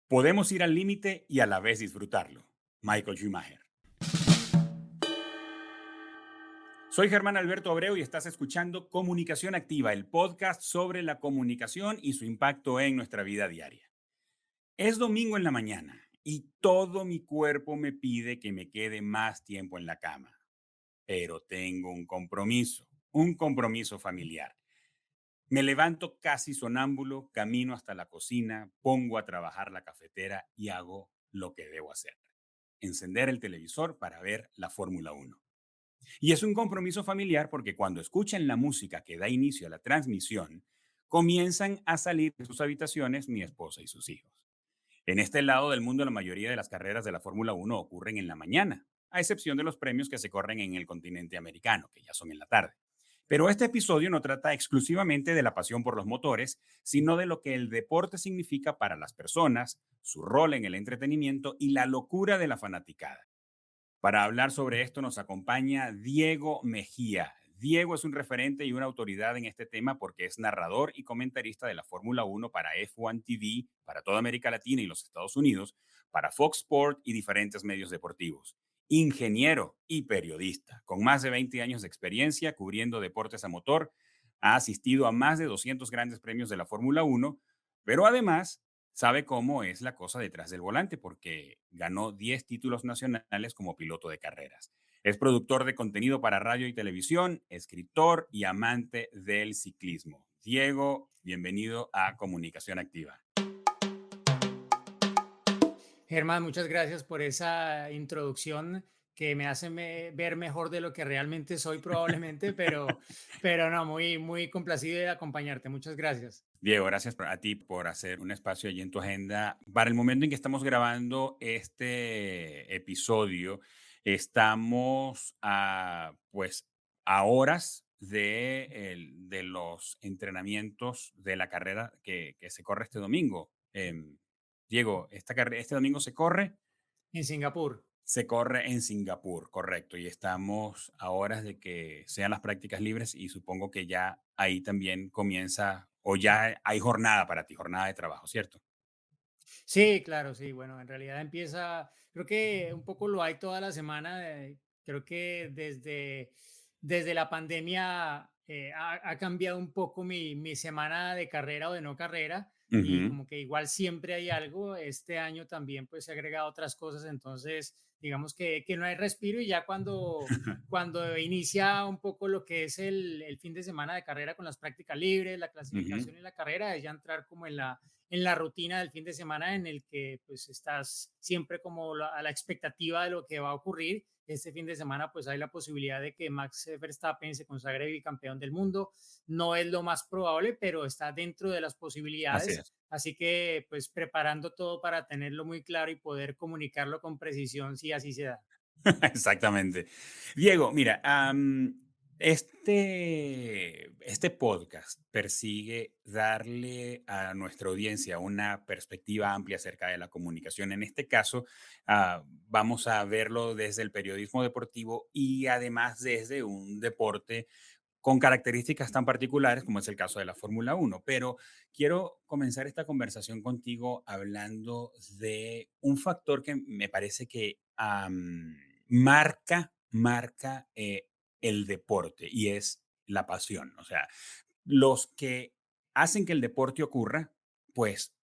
Podemos ir al límite y a la vez disfrutarlo. Michael Schumacher. Soy Germán Alberto Abreu y estás escuchando Comunicación Activa, el podcast sobre la comunicación y su impacto en nuestra vida diaria. Es domingo en la mañana y todo mi cuerpo me pide que me quede más tiempo en la cama, pero tengo un compromiso familiar. Me levanto casi sonámbulo, camino hasta la cocina, pongo a trabajar la cafetera y hago lo que debo hacer. Encender el televisor para ver la Fórmula 1. Y es un compromiso familiar porque cuando escuchan la música que da inicio a la transmisión, comienzan a salir de sus habitaciones mi esposa y sus hijos. En este lado del mundo, la mayoría de las carreras de la Fórmula 1 ocurren en la mañana, a excepción de los premios que se corren en el continente americano, que ya son en la tarde. Pero este episodio no trata exclusivamente de la pasión por los motores, sino de lo que el deporte significa para las personas, su rol en el entretenimiento y la locura de la fanaticada. Para hablar sobre esto nos acompaña Diego Mejía. Diego es un referente y una autoridad en este tema porque es narrador y comentarista de la Fórmula 1 para F1 TV, para toda América Latina y los Estados Unidos, para Fox Sport y diferentes medios deportivos. Ingeniero y periodista, con más de 20 años de experiencia cubriendo deportes a motor, ha asistido a más de 200 grandes premios de la Fórmula 1, pero además sabe cómo es la cosa detrás del volante porque ganó 10 títulos nacionales como piloto de carreras. Es productor de contenido para radio y televisión, escritor y amante del ciclismo. Diego, bienvenido a Comunicación Activa. Germán, muchas gracias por esa introducción que me hace ver mejor de lo que realmente soy probablemente, pero no, muy complacido de acompañarte. Muchas gracias. Diego, gracias a ti por hacer un espacio allí en tu agenda. Para el momento en que estamos grabando este episodio, estamos a horas de los entrenamientos de la carrera que se corre este domingo. Diego, este domingo En Singapur. se corre en Singapur, correcto, y estamos a horas de que sean las prácticas libres y supongo que ya ahí también comienza o ya hay jornada para ti, jornada de trabajo, ¿cierto? Sí, claro, sí. Bueno, en realidad empieza, creo que un poco lo hay toda la semana. Creo que desde la pandemia ha cambiado un poco mi semana de carrera o de no carrera y Ujú. como que igual siempre hay algo. Este año también pues se ha agregado otras cosas, entonces digamos que no hay respiro y ya cuando inicia un poco lo que es el fin de semana de carrera con las prácticas libres, la Ujú. clasificación y la carrera, es ya entrar como en la rutina del fin de semana en el que pues estás siempre como a la expectativa de lo que va a ocurrir. Este fin de semana pues hay la posibilidad de que Max Verstappen se consagre bicampeón del mundo. No es lo más probable, pero está dentro de las Así posibilidades. es. Así que pues preparando todo para tenerlo muy claro y poder comunicarlo con precisión si así se da. Exactamente. Diego, mira, este podcast persigue darle a nuestra audiencia una perspectiva amplia acerca de la comunicación. En este caso, vamos a verlo desde el periodismo deportivo y además desde un deporte con características tan particulares como es el caso de la Fórmula 1. Pero quiero comenzar esta conversación contigo hablando de un factor que me parece que marca el deporte y es la pasión. O sea, los que hacen que el deporte ocurra, pues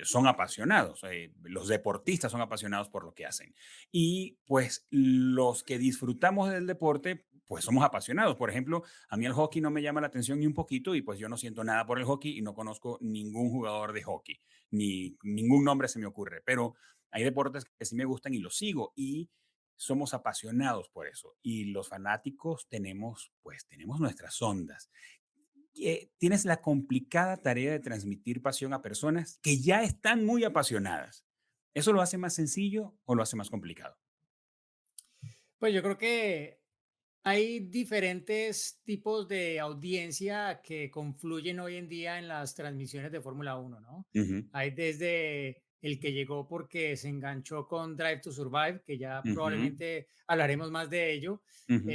son apasionados. Los deportistas son apasionados por lo que hacen. Y pues los que disfrutamos del deporte, pues somos apasionados. Por ejemplo, a mí el hockey no me llama la atención ni un poquito y pues yo no siento nada por el hockey y no conozco ningún jugador de hockey, ni ningún nombre se me ocurre. Pero hay deportes que sí me gustan y los sigo y somos apasionados por eso. Y los fanáticos tenemos nuestras ondas. Tienes la complicada tarea de transmitir pasión a personas que ya están muy apasionadas. ¿Eso lo hace más sencillo o lo hace más complicado? Pues yo creo que hay diferentes tipos de audiencia que confluyen hoy en día en las transmisiones de Fórmula 1, ¿no? Ujú, Hay desde el que llegó porque se enganchó con Drive to Survive, que ya ujú, probablemente hablaremos más de ello, ujú,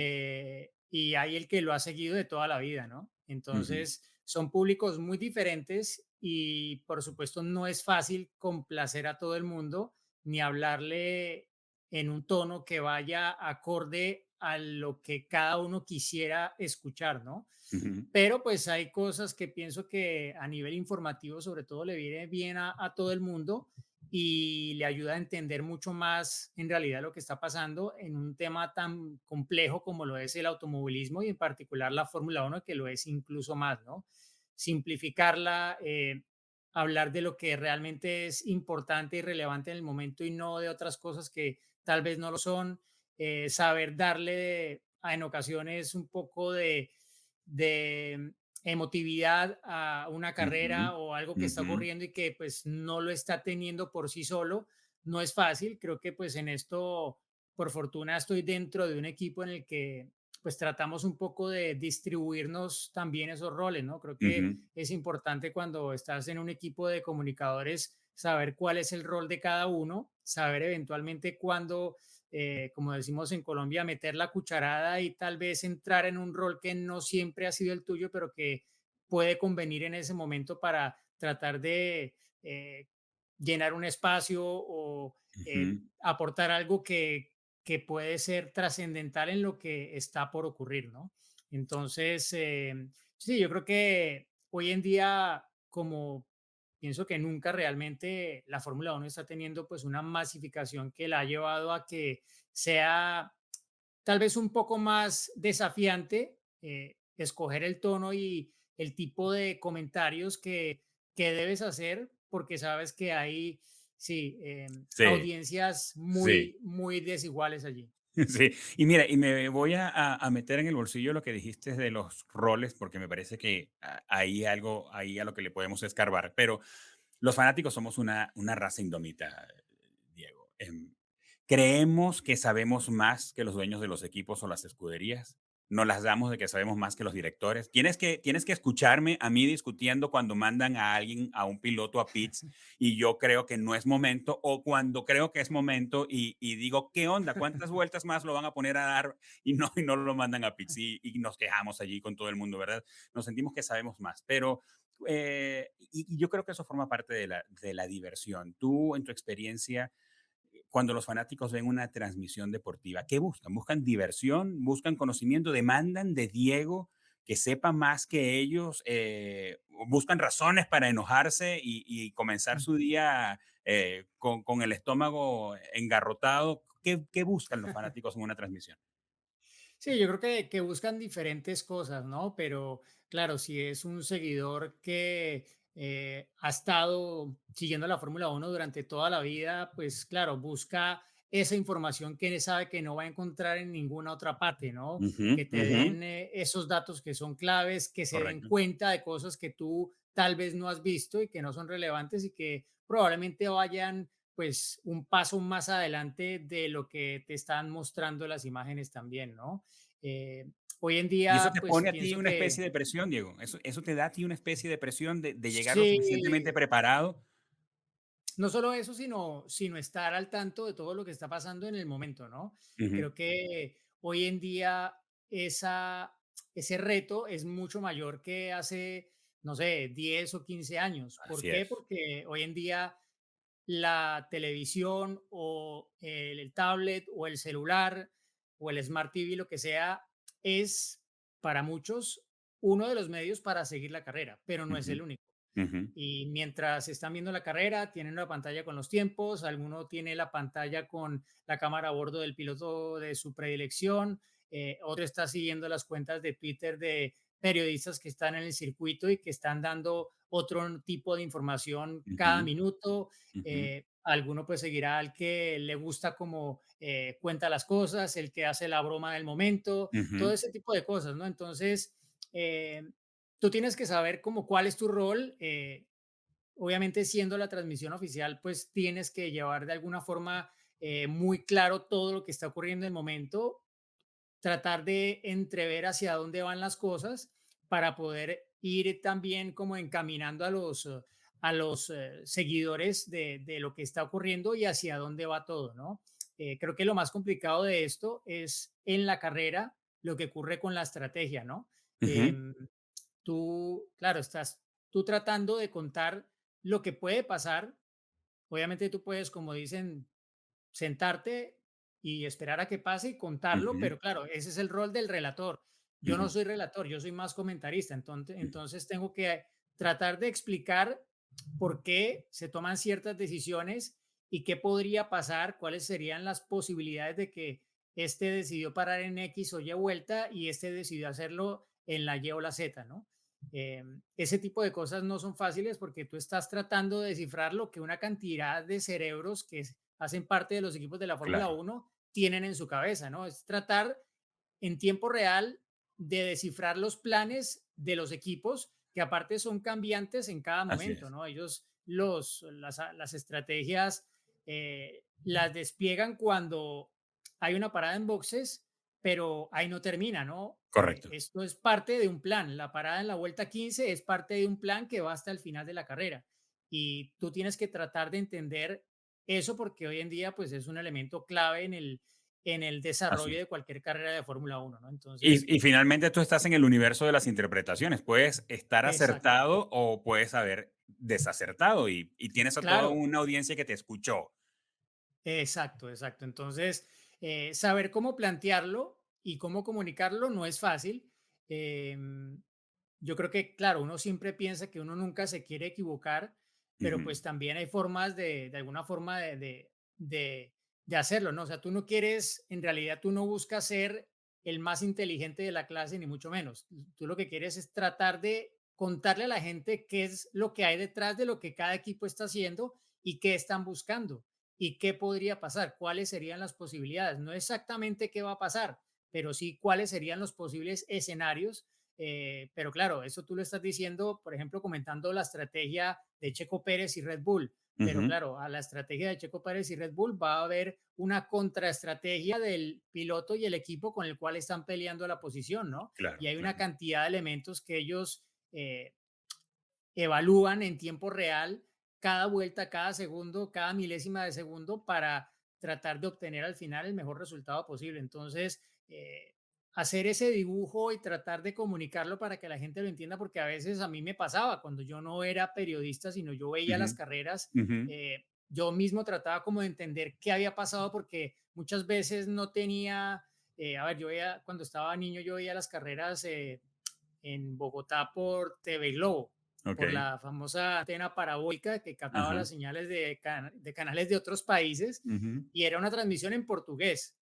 y hay el que lo ha seguido de toda la vida, ¿no? ujú, Entonces, son públicos muy diferentes y por supuesto no es fácil complacer a todo el mundo ni hablarle en un tono que vaya acorde a lo que cada uno quisiera escuchar, ¿no? Ujú, Pero pues hay cosas que pienso que a nivel informativo sobre todo le viene bien a todo el mundo y le ayuda a entender mucho más en realidad lo que está pasando en un tema tan complejo como lo es el automovilismo y en particular la Fórmula Uno, que lo es incluso más, ¿no? Simplificarla, hablar de lo que realmente es importante y relevante en el momento y no de otras cosas que tal vez no lo son, saber darle en ocasiones un poco de emotividad a una ujú, carrera o algo que está ujú, ocurriendo y que pues no lo está teniendo por sí solo, no es fácil. Creo que pues en esto, por fortuna, estoy dentro de un equipo en el que pues tratamos un poco de distribuirnos también esos roles, ¿no? Creo que ujú, es importante cuando estás en un equipo de comunicadores saber cuál es el rol de cada uno, saber eventualmente cuándo, como decimos en Colombia, meter la cucharada y tal vez entrar en un rol que no siempre ha sido el tuyo, pero que puede convenir en ese momento para tratar de llenar un espacio o ujú. aportar algo que puede ser trascendental en lo que está por ocurrir, ¿no? Entonces, sí, yo creo que hoy en día, como pienso que nunca realmente la Fórmula 1 está teniendo pues una masificación que la ha llevado a que sea tal vez un poco más desafiante escoger el tono y el tipo de comentarios que debes hacer porque sabes que hay, sí, Sí, audiencias sí. muy desiguales allí. Sí, y mira, y me voy a meter en el bolsillo lo que dijiste de los roles, porque me parece que hay algo ahí a lo que le podemos escarbar, pero los fanáticos somos una raza indómita, Diego. Creemos que sabemos más que los dueños de los equipos o las escuderías. Nos las damos de que sabemos más que los directores. Tienes que escucharme a mí discutiendo cuando mandan a alguien, a un piloto a pits, y yo creo que no es momento, o cuando creo que es momento y digo, ¿qué onda? ¿Cuántas vueltas más lo van a poner a dar y no lo mandan a pits? Y nos quejamos allí con todo el mundo, ¿verdad? Nos sentimos que sabemos más, pero y yo creo que eso forma parte de la diversión. Tú, en tu experiencia, cuando los fanáticos ven una transmisión deportiva, ¿qué buscan? ¿Buscan diversión? ¿Buscan conocimiento? ¿Demandan de Diego que sepa más que ellos? ¿Buscan razones para enojarse y comenzar su día con el estómago engarrotado? ¿Qué buscan los fanáticos en una transmisión? Sí, yo creo que buscan diferentes cosas, ¿no? Pero claro, si es un seguidor que ha estado siguiendo la Fórmula 1 durante toda la vida, pues claro, busca esa información que sabe que no va a encontrar en ninguna otra parte, ¿no? Ujú, Que te ujú, den esos datos que son claves, que se den correcto. cuenta de cosas que tú tal vez no has visto y que no son relevantes y que probablemente vayan pues un paso más adelante de lo que te están mostrando las imágenes también, ¿no? Eh, Hoy en Y eso día, te pues pone a ti pienso una especie que de presión, Diego. Eso te da a ti una especie de presión de llegar lo suficientemente sí, preparado. no solo eso, sino estar al tanto de todo lo que está pasando en el momento, ¿no? Ujú, Creo que hoy en día ese reto es mucho mayor que hace, no sé, 10 o 15 años. ¿Por así qué? es. Porque hoy en día la televisión o el tablet o el celular o el Smart TV, lo que sea, es para muchos uno de los medios para seguir la carrera, pero no es Ujú, el único. ujú, Y mientras están viendo la carrera, tienen una pantalla con los tiempos, alguno tiene la pantalla con la cámara a bordo del piloto de su predilección, otro está siguiendo las cuentas de Twitter de periodistas que están en el circuito y que están dando otro tipo de información cada ujú, minuto. ujú, Alguno pues seguirá al que le gusta como cuenta las cosas, el que hace la broma del momento, todo ujú, ese tipo de cosas, ¿no? Entonces, tú tienes que saber como cuál es tu rol. Obviamente, siendo la transmisión oficial, pues tienes que llevar de alguna forma muy claro todo lo que está ocurriendo en el momento, tratar de entrever hacia dónde van las cosas para poder ir también como encaminando a los seguidores de lo que está ocurriendo y hacia dónde va todo, ¿no? Creo que lo más complicado de esto es en la carrera lo que ocurre con la estrategia, ¿no? ujú. Em, Tú, claro, estás tú tratando de contar lo que puede pasar. Obviamente tú puedes, como dicen, sentarte y esperar a que pase y contarlo, Ujú, pero claro, ese es el rol del relator. Yo no ujú, soy relator, yo soy más comentarista, entonces tengo que tratar de explicar por qué se toman ciertas decisiones y qué podría pasar, cuáles serían las posibilidades de que este decidió parar en X o Y vuelta y este decidió hacerlo en la Y o la Z, ¿no? Ese tipo de cosas no son fáciles porque tú estás tratando de descifrar lo que una cantidad de cerebros que hacen parte de los equipos de la Fórmula claro, 1 tienen en su cabeza, ¿no? Es tratar en tiempo real de descifrar los planes de los equipos, que aparte son cambiantes en cada así momento, es, ¿no? Ellos las estrategias las despliegan cuando hay una parada en boxes, pero ahí no termina, ¿no? correcto. Esto es parte de un plan. La parada en la vuelta 15 es parte de un plan que va hasta el final de la carrera. Y tú tienes que tratar de entender eso porque hoy en día pues es un elemento clave en el Así desarrollo es. de cualquier carrera de Fórmula 1, ¿no? Entonces, Y finalmente tú estás en el universo de las interpretaciones. Puedes estar exacto. acertado o puedes haber desacertado y tienes a toda Claro, una audiencia que te escuchó. exacto, exacto. Entonces, saber cómo plantearlo y cómo comunicarlo no es fácil. Em, yo creo que, claro, uno siempre piensa que uno nunca se quiere equivocar, pero Ujú, pues también hay formas de alguna forma de hacerlo, ¿no? O sea, tú no quieres, en realidad tú no buscas ser el más inteligente de la clase, ni mucho menos. Tú lo que quieres es tratar de contarle a la gente qué es lo que hay detrás de lo que cada equipo está haciendo y qué están buscando y qué podría pasar, cuáles serían las posibilidades. No exactamente qué va a pasar, pero sí cuáles serían los posibles escenarios. Pero claro, eso tú lo estás diciendo, por ejemplo, comentando la estrategia de Checo Pérez y Red Bull. Pero ujú, claro, a la estrategia de Checo Pérez y Red Bull va a haber una contraestrategia del piloto y el equipo con el cual están peleando la posición, ¿no? Y claro, hay una claro. cantidad de elementos que ellos evalúan en tiempo real cada vuelta, cada segundo, cada milésima de segundo para tratar de obtener al final el mejor resultado posible. Entonces, hacer ese dibujo y tratar de comunicarlo para que la gente lo entienda, porque a veces a mí me pasaba cuando yo no era periodista, sino yo veía Ujú, las carreras, ujú, yo mismo trataba como de entender qué había pasado porque muchas veces no tenía, a ver, yo veía, cuando estaba niño, yo veía las carreras en Bogotá por TV Globo, por okey, la famosa antena parabólica que captaba ajá, las señales de canales de otros países ujú, y era una transmisión en portugués.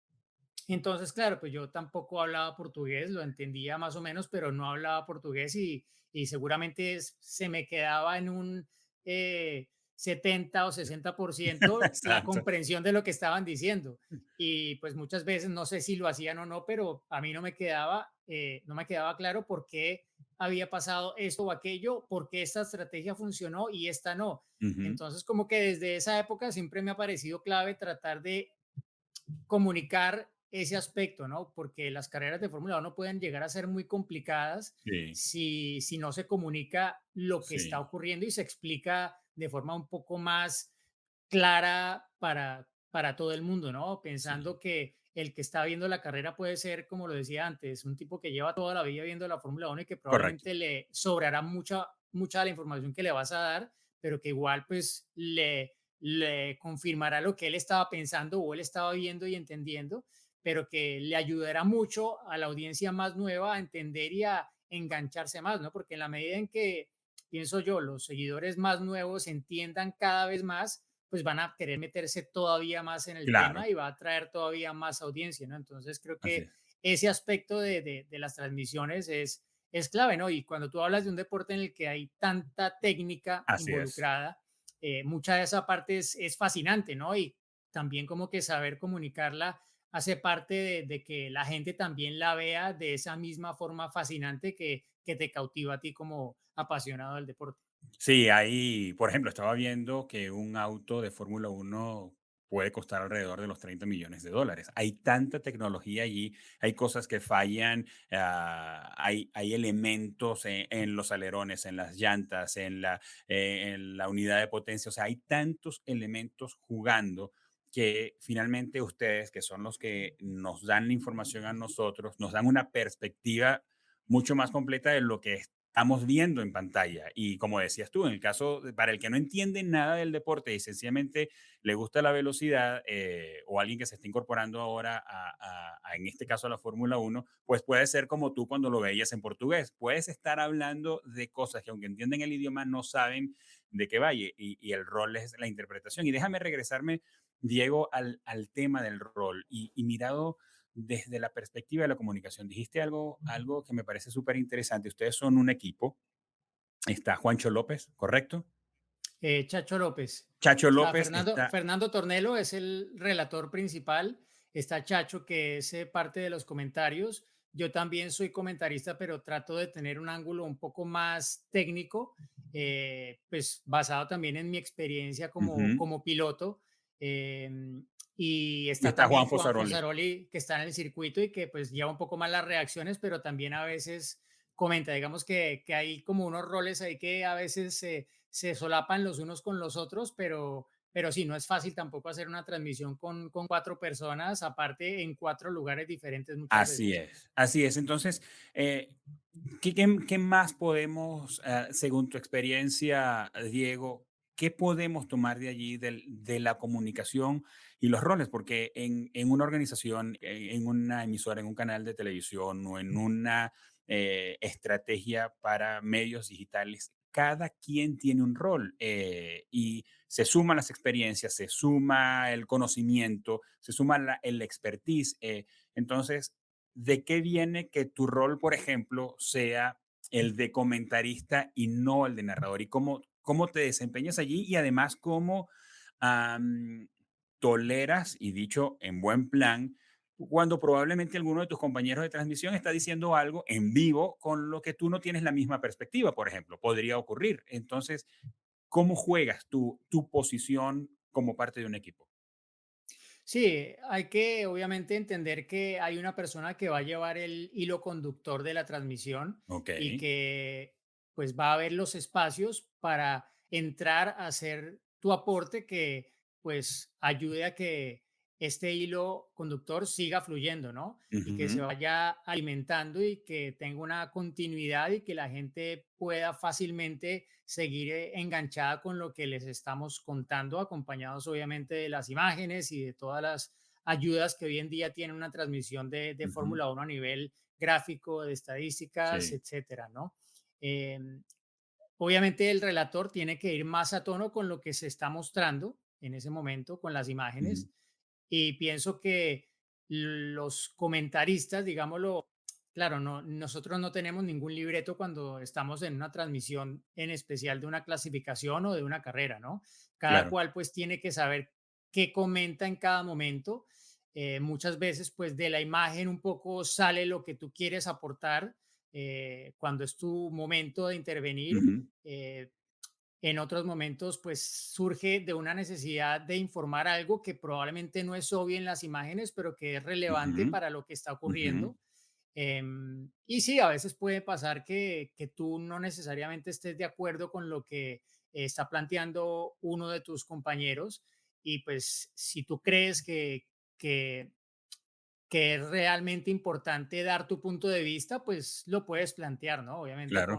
Entonces, claro, pues yo tampoco hablaba portugués, lo entendía más o menos, pero no hablaba portugués y seguramente se me quedaba en un 70 o 60% la exacto. comprensión de lo que estaban diciendo. Y pues muchas veces, no sé si lo hacían o no, pero a mí no me quedaba claro por qué había pasado esto o aquello, por qué esta estrategia funcionó y esta no. Ujú, Entonces, como que desde esa época siempre me ha parecido clave tratar de comunicar ese aspecto, ¿no? Porque las carreras de Fórmula 1 pueden llegar a ser muy complicadas sí, si no se comunica lo que está sí, ocurriendo y se explica de forma un poco más clara para todo el mundo, ¿no? sí, Pensando que el que está viendo la carrera puede ser, como lo decía antes, un tipo que lleva toda la vida viendo la Fórmula 1 y que correcto. probablemente le sobrará mucha de la información que le vas a dar, pero que igual pues le confirmará lo que él estaba pensando o él estaba viendo y entendiendo, pero que le ayudará mucho a la audiencia más nueva a entender y a engancharse más, ¿no? Porque en la medida en que, pienso yo, los seguidores más nuevos entiendan cada vez más, pues van a querer meterse todavía más en el Claro, tema y va a traer todavía más audiencia, ¿no? Entonces creo así que es, ese aspecto de las transmisiones es clave, ¿no? Y cuando tú hablas de un deporte en el que hay tanta técnica así es. involucrada, mucha de esa parte es fascinante, ¿no? Y también como que saber comunicarla hace parte de que la gente también la vea de esa misma forma fascinante que te cautiva a ti como apasionado del deporte. Sí, ahí, por ejemplo, estaba viendo que un auto de Fórmula Uno puede costar alrededor de los 30 millones de dólares. Hay tanta tecnología allí, hay cosas que fallan, hay elementos en los alerones, en las llantas, en la unidad de potencia, o sea, hay tantos elementos jugando que finalmente ustedes, que son los que nos dan la información a nosotros, nos dan una perspectiva mucho más completa de lo que estamos viendo en pantalla. Y como decías tú, en el caso, para el que no entiende nada del deporte y sencillamente le gusta la velocidad, o alguien que se está incorporando ahora en este caso a la Fórmula 1, pues puede ser como tú cuando lo veías en portugués. Puedes estar hablando de cosas que aunque entienden el idioma no saben de qué va y el rol es la interpretación. Y déjame regresarme, Diego, al tema del rol y mirado desde la perspectiva de la comunicación. Dijiste algo que me parece súper interesante. Ustedes son un equipo. Está Juancho López, ¿correcto? Chacho López. Chacho Está López está. Fernando Tornelo, es el relator principal. Está Chacho, que es parte de los comentarios. Yo también soy comentarista, pero trato de tener un ángulo un poco más técnico, pues basado también en mi experiencia Ujú. como piloto. Y Y está está también Juan Juan Fosaroli. Fosaroli, que está en el circuito y que pues lleva un poco más las reacciones, pero también a veces comenta. Digamos que hay como unos roles ahí que a veces se solapan los unos con los otros, pero sí, no es fácil tampoco hacer una transmisión con 4 personas, aparte en 4 lugares diferentes muchas Así veces. es, así es. Entonces, ¿qué más podemos, según tu experiencia, Diego, qué podemos tomar de allí de la comunicación y los roles? Porque en una organización, en una emisora, en un canal de televisión o en una estrategia para medios digitales, cada quien tiene un rol, y se suman las experiencias, se suma el conocimiento, se suma el expertise. Entonces, ¿de qué viene que tu rol, por ejemplo, sea el de comentarista y no el de narrador? ¿Y cómo te desempeñas allí? Y además, ¿cómo am, toleras, y dicho en buen plan, cuando probablemente alguno de tus compañeros de transmisión está diciendo algo en vivo con lo que tú no tienes la misma perspectiva, por ejemplo? Podría ocurrir. Entonces, ¿cómo juegas tu posición como parte de un equipo? Sí, hay que obviamente entender que hay una persona que va a llevar el hilo conductor de la transmisión Ok. y que pues va a ver los espacios para entrar a hacer tu aporte que pues ayude a que este hilo conductor siga fluyendo, ¿no? Y que se Ujú, vaya alimentando y que tenga una continuidad y que la gente pueda fácilmente seguir enganchada con lo que les estamos contando, acompañados obviamente de las imágenes y de todas las ayudas que hoy en día tiene una transmisión de ujú. Fórmula 1 a nivel gráfico, de estadísticas, Sí. etcétera, ¿no? Eh, Obviamente el relator tiene que ir más a tono con lo que se está mostrando en ese momento, con las Ujú, imágenes, y pienso que los comentaristas, digámoslo, claro, no, nosotros no tenemos ningún libreto cuando estamos en una transmisión en especial de una clasificación o de una carrera, ¿no? Cada claro. cual pues tiene que saber qué comenta en cada momento. Muchas veces pues de la imagen un poco sale lo que tú quieres aportar cuando es tu momento de intervenir. Ujú, eh, en otros momentos, pues surge de una necesidad de informar algo que probablemente no es obvio en las imágenes, pero que es relevante ujú, para lo que está ujú. ocurriendo. Y sí, a veces puede pasar que tú no necesariamente estés de acuerdo con lo que está planteando uno de tus compañeros y pues si tú crees que que es realmente importante dar tu punto de vista, pues lo puedes plantear, ¿no? Obviamente Claro,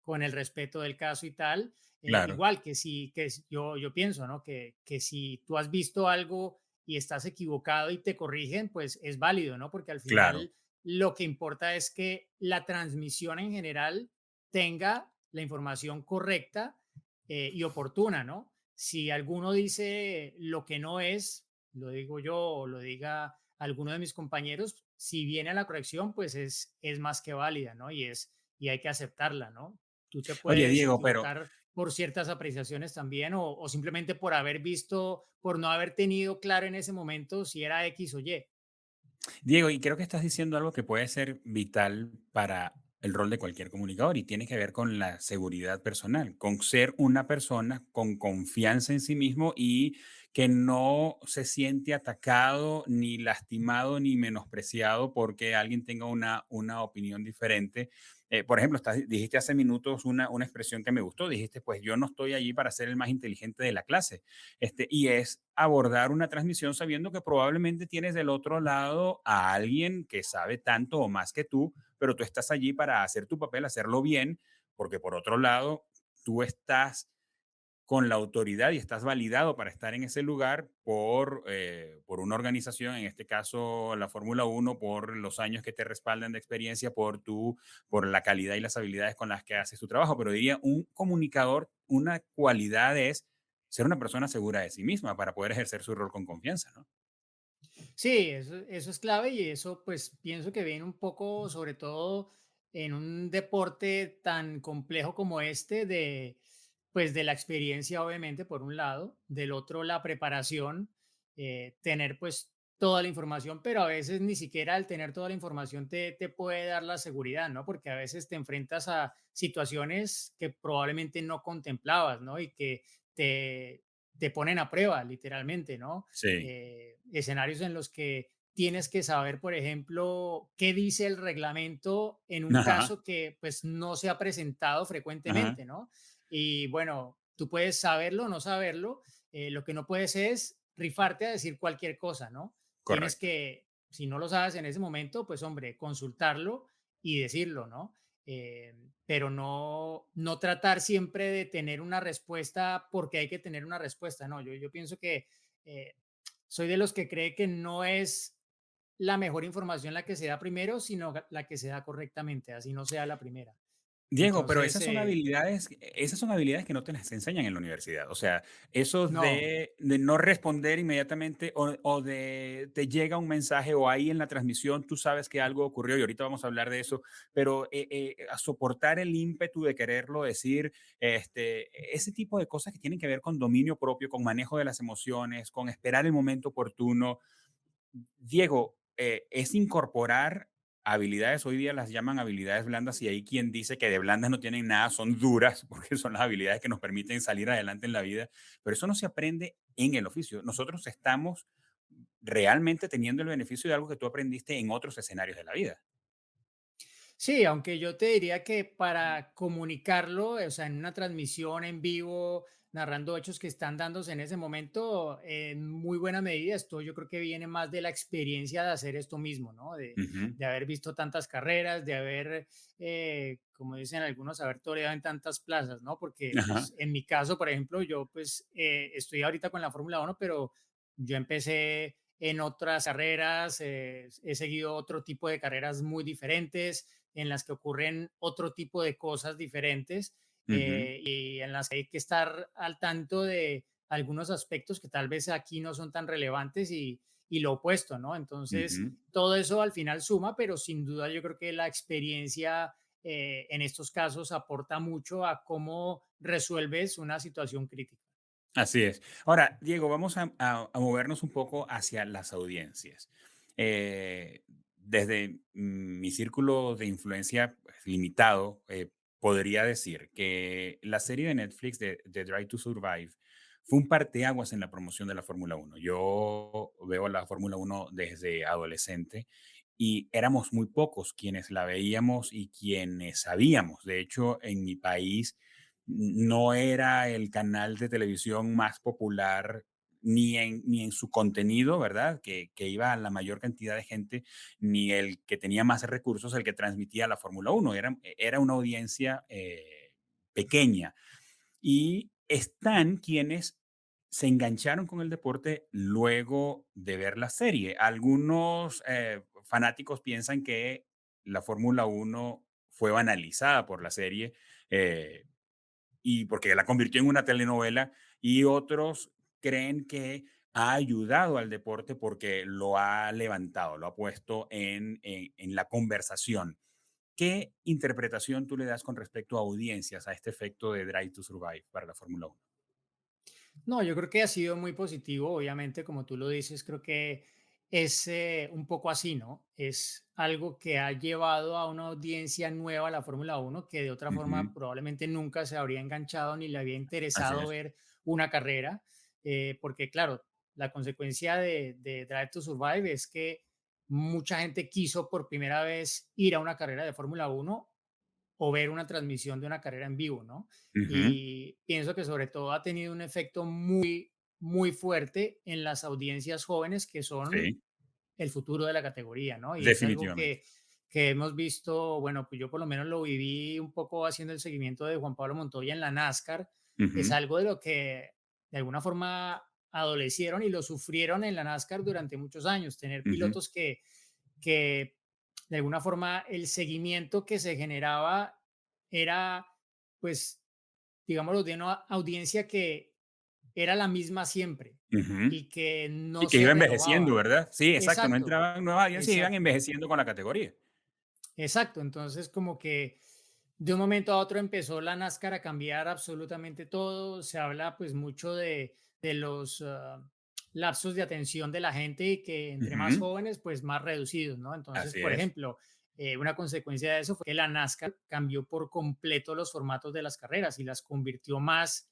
con el respeto del caso y tal. claro, Igual que si, yo pienso, ¿no? Que si tú has visto algo y estás equivocado y te corrigen, pues es válido, ¿no? Porque al claro. final lo que importa es que la transmisión en general tenga la información correcta y oportuna, ¿no? Si alguno dice lo que no es, lo digo yo o lo diga alguno de mis compañeros, si viene a la corrección, pues es más que válida, ¿no? Y hay que aceptarla, ¿no? Tú te Oye, puedes Diego, pero equivocar por ciertas apreciaciones también o simplemente por haber visto, por no haber tenido claro en ese momento si era X o Y. Diego, y creo que estás diciendo algo que puede ser vital para el rol de cualquier comunicador y tiene que ver con la seguridad personal, con ser una persona con confianza en sí mismo y que no se siente atacado, ni lastimado, ni menospreciado porque alguien tenga una opinión diferente. Por ejemplo, dijiste hace minutos una expresión que me gustó. Dijiste, pues yo no estoy allí para ser el más inteligente de la clase. Y es abordar una transmisión sabiendo que probablemente tienes del otro lado a alguien que sabe tanto o más que tú, pero tú estás allí para hacer tu papel, hacerlo bien, porque por otro lado, tú estás con la autoridad y estás validado para estar en ese lugar por una organización, en este caso la Fórmula Uno, por los años que te respaldan de experiencia, por la calidad y las habilidades con las que haces tu trabajo. Pero diría, un comunicador, una cualidad es ser una persona segura de sí misma para poder ejercer su rol con confianza, ¿no? Sí, eso es clave y eso pues pienso que viene un poco, sobre todo en un deporte tan complejo como este, de pues de la experiencia obviamente por un lado, del otro la preparación, tener pues toda la información, pero a veces ni siquiera al tener toda la información te puede dar la seguridad, ¿no? Porque a veces te enfrentas a situaciones que probablemente no contemplabas, ¿no? Y que te, te ponen a prueba, literalmente, ¿no? Sí. Escenarios en los que tienes que saber, por ejemplo, qué dice el reglamento en un Ajá, caso que pues no se ha presentado ajá, frecuentemente, ¿no? Y bueno, tú puedes saberlo o no saberlo, lo que no puedes es rifarte a decir cualquier cosa, ¿no? Tienes correcto. que, si no lo sabes en ese momento, pues hombre, consultarlo y decirlo, ¿no? Pero no tratar siempre de tener una respuesta porque hay que tener una respuesta, no, yo pienso que eh, soy de los que cree que no es la mejor información la que se da primero, sino la que se da correctamente, así no sea la primera. Diego, pero Entonces, esas son habilidades que no te las enseñan en la universidad. O sea, eso no, de no responder inmediatamente o de te llega un mensaje o ahí en la transmisión tú sabes que algo ocurrió y ahorita vamos a hablar de eso, pero a soportar el ímpetu de quererlo decir, ese tipo de cosas que tienen que ver con dominio propio, con manejo de las emociones, con esperar el momento oportuno. Diego, es incorporar habilidades, hoy día las llaman habilidades blandas y hay quien dice que de blandas no tienen nada, son duras, porque son las habilidades que nos permiten salir adelante en la vida, pero eso no se aprende en el oficio. Nosotros estamos realmente teniendo el beneficio de algo que tú aprendiste en otros escenarios de la vida. sí, aunque yo te diría que para comunicarlo, o sea, en una transmisión en vivo, narrando hechos que están dándose en ese momento, en muy buena medida, esto yo creo que viene más de la experiencia de hacer esto mismo, ¿no? Ujú. De haber visto tantas carreras, de haber, como dicen algunos, haber toreado en tantas plazas, ¿no? Porque, Ajá. pues, en mi caso, por ejemplo, yo, pues, estoy ahorita con la Fórmula 1, pero yo empecé en otras carreras, he seguido otro tipo de carreras muy diferentes en las que ocurren otro tipo de cosas diferentes Ujú, y en las que hay que estar al tanto de algunos aspectos que tal vez aquí no son tan relevantes y lo opuesto, ¿no? Entonces, ujú. todo eso al final suma, pero sin duda yo creo que la experiencia en estos casos aporta mucho a cómo resuelves una situación crítica. Así es. Ahora, Diego, vamos a movernos un poco hacia las audiencias. Desde mi círculo de influencia pues, limitado, podría decir que la serie de Netflix de Drive to Survive fue un parteaguas en la promoción de la Fórmula Uno. Yo veo la Fórmula Uno desde adolescente y éramos muy pocos quienes la veíamos y quienes sabíamos. De hecho, en mi país no era el canal de televisión más popular ni en su contenido, ¿verdad? Que iba a la mayor cantidad de gente, ni el que tenía más recursos, el que transmitía la Fórmula Uno. Era una audiencia pequeña. Y están quienes se engancharon con el deporte luego de ver la serie. Algunos fanáticos piensan que la Fórmula Uno fue banalizada por la serie. eh, y porque la convirtió en una telenovela, y otros creen que ha ayudado al deporte porque lo ha levantado, lo ha puesto en la conversación. ¿Qué interpretación tú le das con respecto a audiencias a este efecto de Drive to Survive para la Fórmula Uno? No, yo creo que ha sido muy positivo, obviamente, como tú lo dices, creo que es un poco así, ¿no? Es algo que ha llevado a una audiencia nueva a la Fórmula 1 que de otra Ujú, forma probablemente nunca se habría enganchado ni le había así interesado es. ver una carrera, porque claro, la consecuencia de Drive to Survive es que mucha gente quiso por primera vez ir a una carrera de Fórmula 1 o ver una transmisión de una carrera en vivo, ¿no? Ujú, Y pienso que sobre todo ha tenido un efecto muy, muy fuerte en las audiencias jóvenes que son sí, el futuro de la categoría, ¿no? Y es algo definitivamente. que hemos visto, bueno, pues yo por lo menos lo viví un poco haciendo el seguimiento de Juan Pablo Montoya en la NASCAR, es Ujú, algo de lo que de alguna forma adolecieron y lo sufrieron en la NASCAR durante muchos años, tener ujú, pilotos que de alguna forma el seguimiento que se generaba era, pues, digámoslo, de una audiencia que era la misma siempre ujú. y que Y no que se iba envejeciendo, renovaba. ¿verdad? Sí, exacto, no Exacto, entraban nuevas audiencias y iban exacto. envejeciendo con la categoría. Exacto, entonces como que de un momento a otro empezó la NASCAR a cambiar absolutamente todo. Se habla pues mucho de los lapsos de atención de la gente y que entre más Ujú, jóvenes pues más reducidos, ¿no? Entonces, así por es. ejemplo, una consecuencia de eso fue que la NASCAR cambió por completo los formatos de las carreras y las convirtió más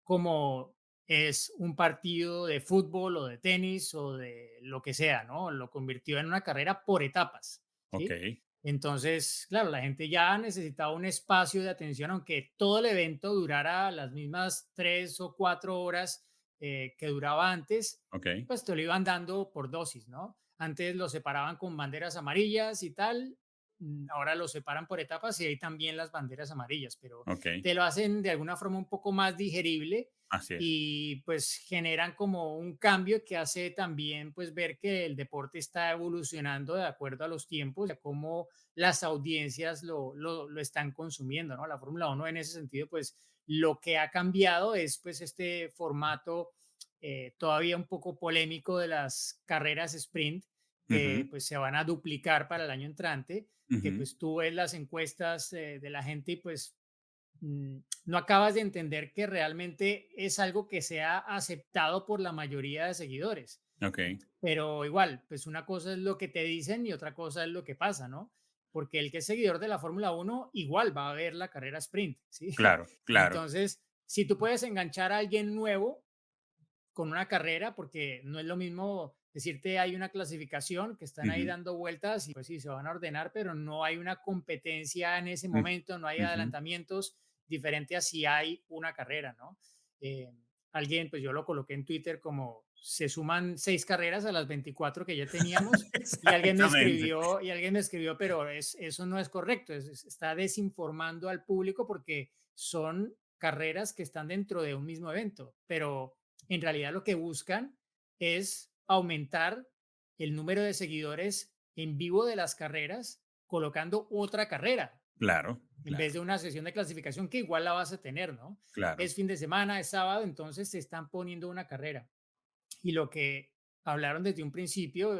como es un partido de fútbol o de tenis o de lo que sea, ¿no? Lo convirtió en una carrera por etapas, ¿sí? Okey, Entonces, claro, la gente ya necesitaba un espacio de atención, aunque todo el evento durara las mismas 3 o 4 horas que duraba antes, okey, pues te lo iban dando por dosis, ¿no? Antes lo separaban con banderas amarillas y tal, ahora lo separan por etapas y hay también las banderas amarillas, pero okey, te lo hacen de alguna forma un poco más digerible así es. y pues generan como un cambio que hace también pues ver que el deporte está evolucionando de acuerdo a los tiempos, a cómo las audiencias lo están consumiendo, ¿no? La Fórmula 1 en ese sentido pues lo que ha cambiado es pues este formato todavía un poco polémico de las carreras sprint que Ujú, pues se van a duplicar para el año entrante, que ujú, pues tú ves las encuestas de la gente y pues no acabas de entender que realmente es algo que se ha aceptado por la mayoría de seguidores. okey, Pero igual, pues una cosa es lo que te dicen y otra cosa es lo que pasa, ¿no? Porque el que es seguidor de la Fórmula 1 igual va a ver la carrera sprint, ¿sí? claro, claro. Entonces, si tú puedes enganchar a alguien nuevo con una carrera, porque no es lo mismo decirte hay una clasificación que están ahí Ujú, dando vueltas y pues sí, se van a ordenar, pero no hay una competencia en ese mm, momento, no hay ujú. Exactamente. adelantamientos diferente a si hay una carrera, ¿no? Eh, alguien, pues yo lo coloqué en Twitter como se suman 6 carreras a las 24 que ya teníamos y alguien me escribió, pero eso no es correcto, está desinformando al público porque son carreras que están dentro de un mismo evento, pero en realidad lo que buscan es aumentar el número de seguidores en vivo de las carreras colocando otra carrera Claro, en vez claro, de una sesión de clasificación que igual la vas a tener, ¿no? claro. Es fin de semana, es sábado, entonces se están poniendo una carrera. Y lo que hablaron desde un principio,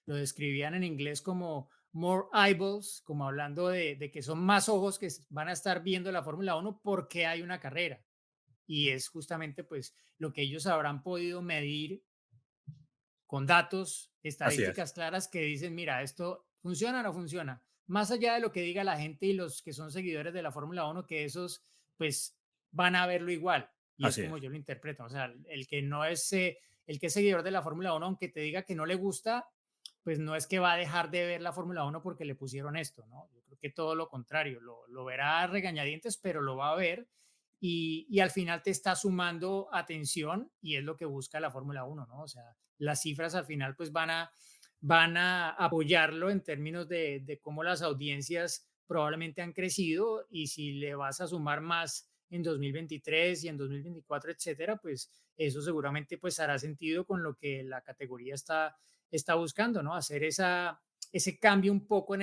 lo describían en inglés como more eyeballs, como hablando de que son más ojos que van a estar viendo la Fórmula 1 porque hay una carrera. Y es justamente pues lo que ellos habrán podido medir con datos, Así es, estadísticas claras que dicen, mira, esto funciona o no funciona. Más allá de lo que diga la gente y los que son seguidores de la Fórmula 1, que esos pues van a verlo igual. Y es así como es. yo lo interpreto. O sea, el que no es, el que es seguidor de la Fórmula 1, aunque te diga que no le gusta, pues no es que va a dejar de ver la Fórmula 1 porque le pusieron esto, ¿no? Yo creo que todo lo contrario, lo verá a regañadientes, pero lo va a ver y al final te está sumando atención y es lo que busca la Fórmula 1, ¿no? O sea, las cifras al final pues van a apoyarlo en términos de cómo las audiencias probablemente han crecido y si le vas a sumar más en 2023 y en 2024, etcétera, pues eso seguramente pues hará sentido con lo que la categoría está buscando, ¿no? Hacer ese cambio un poco en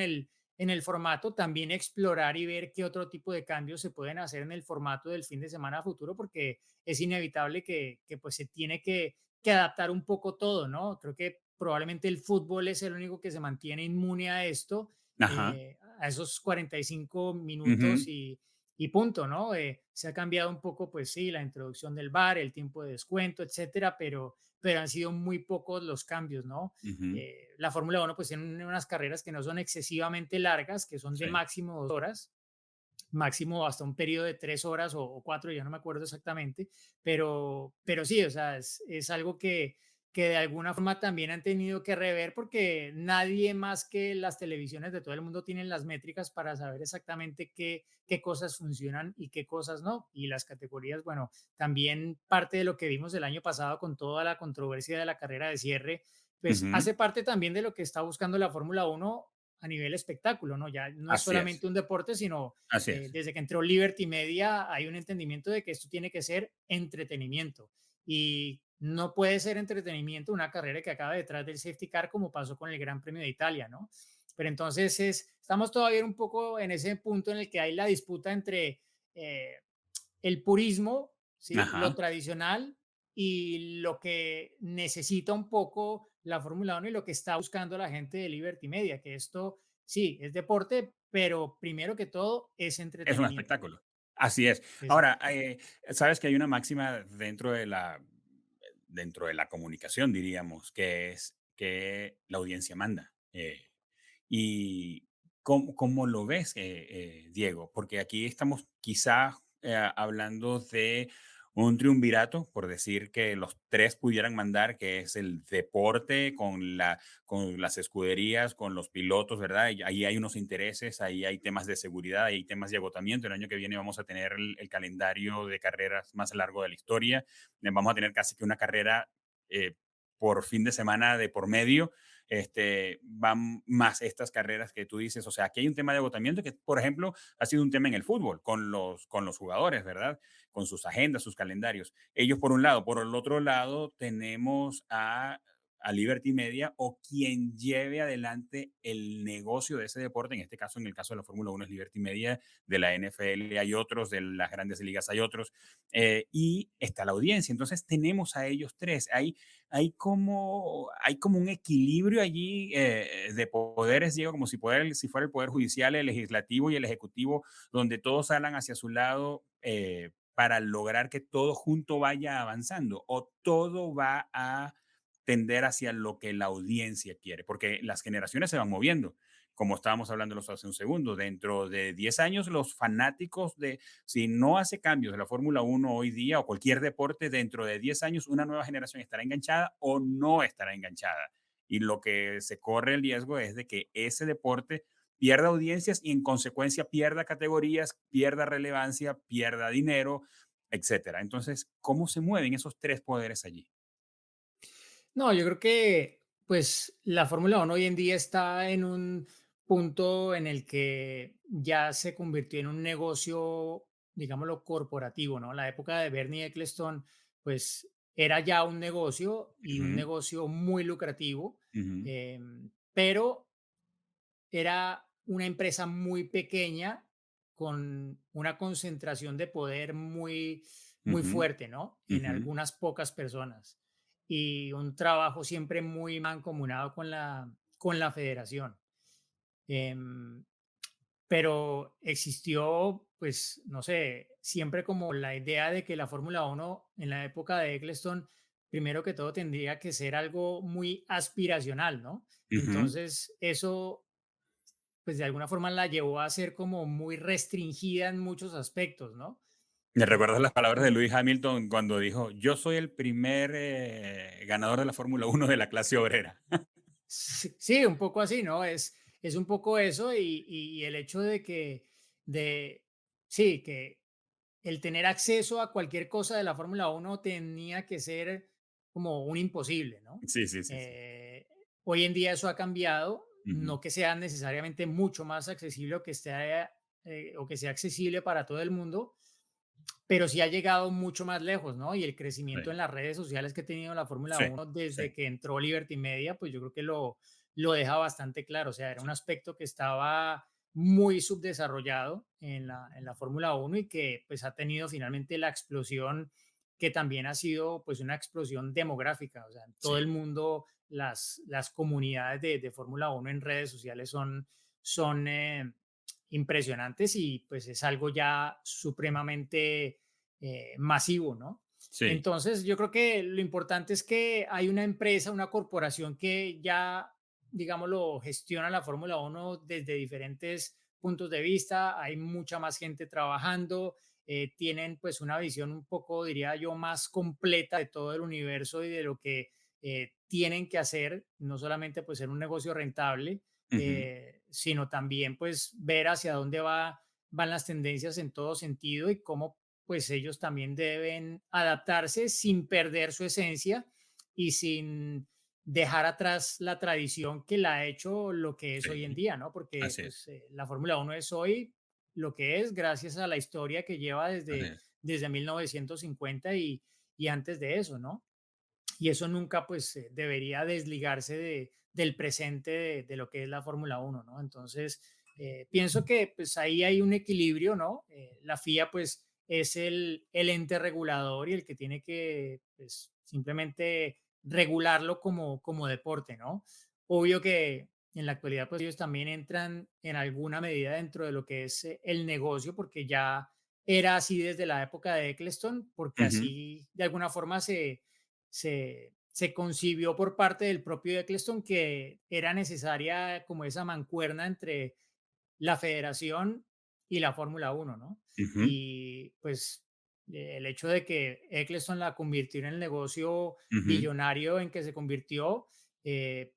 el formato, también explorar y ver qué otro tipo de cambios se pueden hacer en el formato del fin de semana futuro, porque es inevitable que pues se tiene que adaptar un poco todo, ¿no? Creo que probablemente el fútbol es el único que se mantiene inmune a esto, Ajá. a esos 45 minutos Ujú, y punto, ¿no? Se ha cambiado un poco, pues sí, la introducción del VAR, el tiempo de descuento, etcétera, pero han sido muy pocos los cambios, ¿no? ujú. La Fórmula 1 pues tiene unas carreras que no son excesivamente largas, que son de Sí, máximo 2 horas, máximo hasta un periodo de 3 horas o 4, ya no me acuerdo exactamente, pero sí, o sea, es algo que de alguna forma también han tenido que rever porque nadie más que las televisiones de todo el mundo tienen las métricas para saber exactamente qué cosas funcionan y qué cosas no. Y las categorías, bueno, también parte de lo que vimos el año pasado con toda la controversia de la carrera de cierre, pues ujú. hace parte también de lo que está buscando la Fórmula 1 a nivel espectáculo, ¿no? Ya no es Así es, solamente un deporte, sino así es. desde que entró Liberty Media hay un entendimiento de que esto tiene que ser entretenimiento y no puede ser entretenimiento una carrera que acabe detrás del safety car como pasó con el Gran Premio de Italia, ¿no? Pero entonces estamos todavía un poco en ese punto en el que hay la disputa entre eh, el purismo, ¿sí? Lo Ajá, tradicional y lo que necesita un poco la Fórmula 1 y lo que está buscando la gente de Liberty Media, que esto sí, es deporte, pero primero que todo es es un entretenimiento. espectáculo. Así es. Ahora, Exacto. sabes que hay una máxima dentro de la comunicación, diríamos, que es que la audiencia manda. ¿Y cómo lo ves, Diego? Porque aquí estamos quizás hablando de un triunvirato, por decir que los tres pudieran mandar, que es el deporte con las escuderías, con los pilotos, ¿verdad? Y ahí hay unos intereses, ahí hay temas de seguridad, ahí hay temas de agotamiento. El año que viene vamos a tener el calendario de carreras más largo de la historia. Vamos a tener casi que una carrera eh, por fin de semana de por medio, van más estas carreras que tú dices. O sea, aquí hay un tema de agotamiento que, por ejemplo, ha sido un tema en el fútbol con los jugadores, ¿verdad? Con sus agendas, sus calendarios. Ellos por un lado. Por el otro lado, tenemos a Liberty Media o quien lleve adelante el negocio de ese deporte. En este caso, en el caso de la Fórmula 1 es Liberty Media, de la NFL hay otros, de las grandes ligas hay otros, y está la audiencia. Entonces tenemos a ellos tres. Hay como un equilibrio allí de poderes, Diego, como si fuera el poder judicial, el legislativo y el ejecutivo, donde todos hablan hacia su lado para lograr que todo junto vaya avanzando o todo va a tender hacia lo que la audiencia quiere, porque las generaciones se van moviendo. Como estábamos hablando hace un segundo, dentro de 10 años los fanáticos si no hace cambios de la Fórmula 1 hoy día o cualquier deporte, dentro de 10 años una nueva generación estará enganchada o no estará enganchada. Y lo que se corre el riesgo es de que ese deporte pierda audiencias y en consecuencia pierda categorías, pierda relevancia, pierda dinero, etcétera. Entonces, ¿cómo se mueven esos tres poderes allí? No, yo creo que pues la Fórmula 1 hoy en día está en un punto en el que ya se convirtió en un negocio, digámoslo, corporativo, ¿no? La época de Bernie Ecclestone, pues era ya un negocio y un Ujú, negocio muy lucrativo, ujú, pero era una empresa muy pequeña con una concentración de poder muy ujú, fuerte, ¿no? En ujú. algunas pocas personas y un trabajo siempre muy mancomunado con la federación. Em, pero existió, pues, no sé, siempre como la idea de que la Fórmula 1 en la época de Eccleston, primero que todo tendría que ser algo muy aspiracional, ¿no? Ujú. Entonces, eso pues de alguna forma la llevó a ser como muy restringida en muchos aspectos, ¿no? ¿Me recuerdas Eh, las palabras de Lewis Hamilton cuando dijo: "Yo soy el primer, ganador de la Fórmula 1 de la clase obrera"? sí, sí, un poco así, ¿no? Es un poco eso y el hecho de, sí, que el tener acceso a cualquier cosa de la Fórmula 1 tenía que ser como un imposible, ¿no? Sí, sí, sí, sí. Eh, Hoy en día eso ha cambiado, Ujú. no que sea necesariamente mucho más accesible o que sea accesible para todo el mundo, pero sí ha llegado mucho más lejos, ¿no? Y el crecimiento Sí, en las redes sociales que ha tenido la Fórmula sí, 1 sí, desde que entró Liberty Media, pues yo creo que lo deja bastante claro. O sea, era un sí, aspecto que estaba muy subdesarrollado en la Fórmula 1 y que pues ha tenido finalmente la explosión que también ha sido pues una explosión demográfica. O sea, en todo el sí, mundo las comunidades de Fórmula 1 en redes sociales son impresionantes y pues es algo ya supremamente masivo, ¿no? sí. Entonces, yo creo que lo importante es que hay una empresa, una corporación que ya, digámoslo, gestiona la Fórmula 1 desde diferentes puntos de vista, hay mucha más gente trabajando, tienen pues una visión un poco, diría yo, más completa de todo el universo y de lo que tienen que hacer, no solamente pues ser un negocio rentable, Ujú. sino también pues ver hacia dónde van las tendencias en todo sentido y cómo pues ellos también deben adaptarse sin perder su esencia y sin dejar atrás la tradición que la ha hecho lo que es hoy en Sí, día, ¿no? Porque así es, pues la Fórmula Uno es hoy lo que es gracias a la historia que lleva así desde, es. desde 1950 y antes de eso, ¿no? Y eso nunca pues debería desligarse del presente de lo que es la Fórmula Uno, ¿no? Entonces, pienso que pues ahí hay un equilibrio, ¿no? La FIA pues es el ente regulador y el que tiene que pues simplemente regularlo como deporte, ¿no? Obvio que en la actualidad pues ellos también entran en alguna medida dentro de lo que es el negocio porque ya era así desde la época de Eccleston, porque Ujú, así de alguna forma se concibió por parte del propio Eccleston que era necesaria como esa mancuerna entre la federación y la Fórmula Uno, ¿no? ujú, Y pues el hecho de que Eccleston la convirtió en el negocio ujú. billonario en que se convirtió,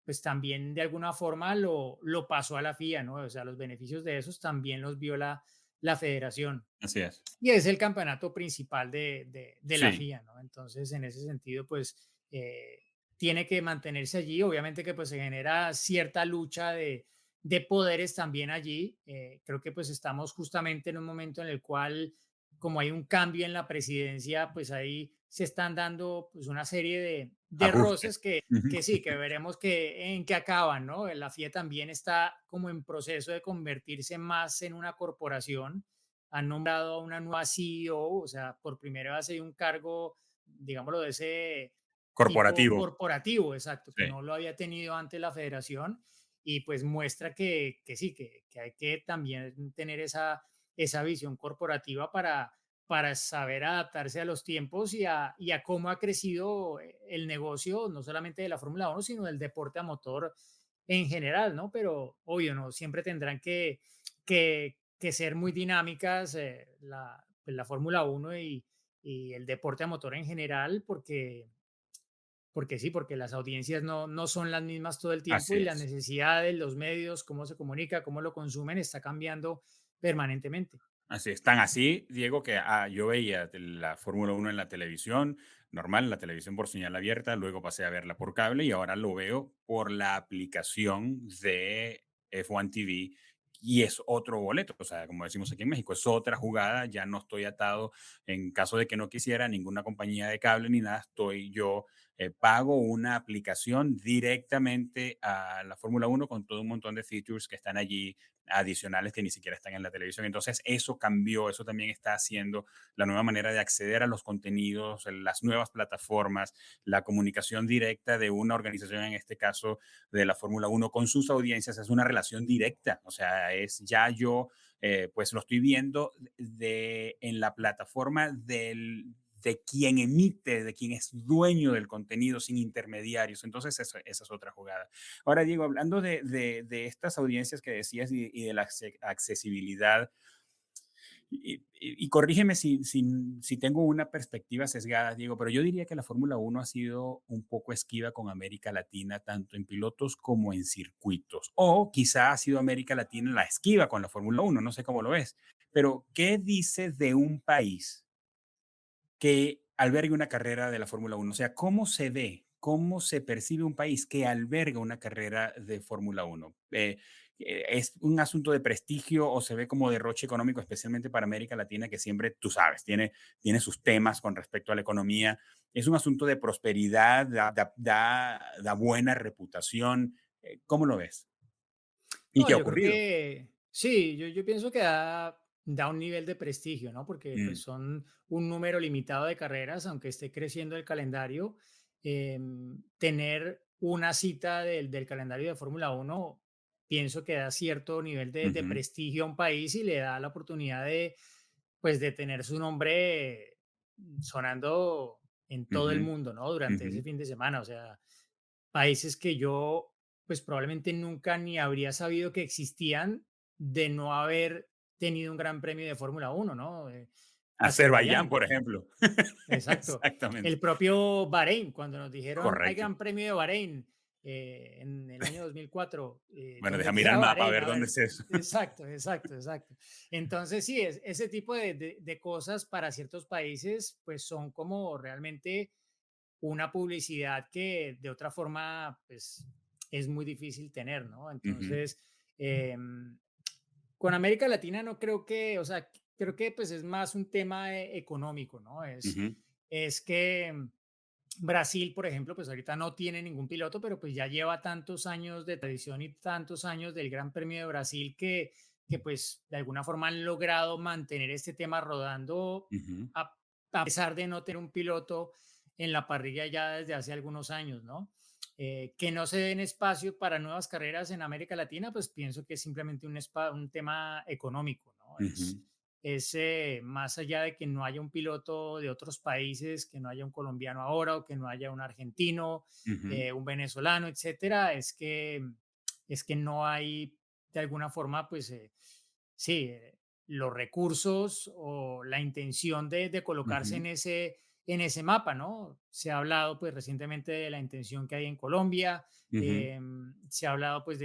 pues también de alguna forma lo pasó a la FIA, ¿no? O sea, los beneficios de esos también los vio la federación. Así es. Y es el campeonato principal de la Sí, FIA, ¿no? Entonces, en ese sentido, pues tiene que mantenerse allí. Obviamente que pues se genera cierta lucha de poderes también allí. Creo que pues estamos justamente en un momento en el cual, como hay un cambio en la presidencia, pues ahí se están dando pues una serie de roces ajustes. que sí, que veremos que, en qué acaban, ¿no? La FIA también está como en proceso de convertirse más en una corporación. Han nombrado a una nueva CEO, o sea, por primera vez hay un cargo, digámoslo, de ese tipo Corporativo. corporativo, exacto, que Sí, no lo había tenido antes la federación y pues muestra que sí, que hay que también tener esa visión corporativa para saber adaptarse a los tiempos y a cómo ha crecido el negocio, no solamente de la Fórmula Uno sino del deporte a motor en general, ¿no? Pero obvio, ¿no? Siempre tendrán que ser muy dinámicas pues, la Fórmula Uno y el deporte a motor en general, porque sí, porque las audiencias no son las mismas todo el tiempo así y la es. necesidad de los medios, cómo se comunica, cómo lo consumen, está cambiando permanentemente. Así es, tan así, Diego, que yo veía la Fórmula Uno en la televisión, normal, en la televisión por señal abierta, luego pasé a verla por cable y ahora lo veo por la aplicación de F1 TV y es otro boleto, o sea, como decimos aquí en México, es otra jugada, ya no estoy atado en caso de que no quisiera ninguna compañía de cable ni nada, estoy yo, pago una aplicación directamente a la Fórmula Uno con todo un montón de features que están allí adicionales que ni siquiera están en la televisión. Entonces, eso cambió, eso también está haciendo la nueva manera de acceder a los contenidos, las nuevas plataformas, la comunicación directa de una organización, en este caso de la Fórmula Uno con sus audiencias, es una relación directa. O sea, es ya yo, pues lo estoy viendo en la plataforma de quien emite, de quien es dueño del contenido sin intermediarios. Entonces, esa es otra jugada. Ahora, Diego, hablando de estas audiencias que decías y de la accesibilidad, y corrígeme si tengo una perspectiva sesgada, Diego, pero yo diría que la Fórmula Uno ha sido un poco esquiva con América Latina, tanto en pilotos como en circuitos. O quizá ha sido América Latina la esquiva con la Fórmula Uno, no sé cómo lo ves. Pero, ¿qué dices de un país que albergue una carrera de la Fórmula Uno? O sea, ¿cómo se ve, cómo se percibe un país que alberga una carrera de Fórmula Uno? ¿Es un asunto de prestigio o se ve como derroche económico, especialmente para América Latina, que siempre, tú sabes, tiene sus temas con respecto a la economía? ¿Es un asunto de prosperidad, da buena reputación? ¿Cómo lo ves? ¿Y No, qué ha yo creo ocurrido? que sí, yo pienso que da un nivel de prestigio, ¿no? Porque pues Mm, son un número limitado de carreras, aunque esté creciendo el calendario. Tener una cita del calendario de Fórmula Uno pienso que da cierto nivel de ujú, prestigio a un país y le da la oportunidad pues, de tener su nombre sonando en todo ujú, el mundo, ¿no? Durante ujú. ese fin de semana. O sea, países que yo, pues probablemente nunca ni habría sabido que existían de no haber tenido un gran premio de Fórmula Uno, ¿no? Azerbaiyán, Azerbaiyán, por ejemplo. exacto. Exactamente. El propio Bahrein, cuando nos dijeron hay Correcto. gran premio de Bahrein en el año 2004, Bueno, ¿dónde deja mirar queda el mapa a Bahrein? ver A dónde ver, es eso. exacto, exacto, exacto. Entonces, sí, ese tipo de cosas para ciertos países, pues son como realmente una publicidad que de otra forma, pues es muy difícil tener, ¿no? Ujú, Entonces, em, con América Latina no creo que, o sea, creo que pues es más un tema económico, ¿no? ujú, Es que Brasil, por ejemplo, pues ahorita no tiene ningún piloto, pero pues ya lleva tantos años de tradición y tantos años del Gran Premio de Brasil que pues de alguna forma han logrado mantener este tema rodando ujú, a, a pesar de no tener un piloto en la parrilla ya desde hace algunos años, ¿no? Que no se den espacio para nuevas carreras en América Latina, pues pienso que es simplemente un tema económico, ¿no? ujú, Más allá de que no haya un piloto de otros países, que no haya un colombiano ahora o que no haya un argentino, ujú, un venezolano, etcétera, es que no hay de alguna forma, pues sí, los recursos o la intención de colocarse ujú, en ese mapa, ¿no? Se ha hablado pues recientemente de la intención que hay en Colombia, ujú, se ha hablado pues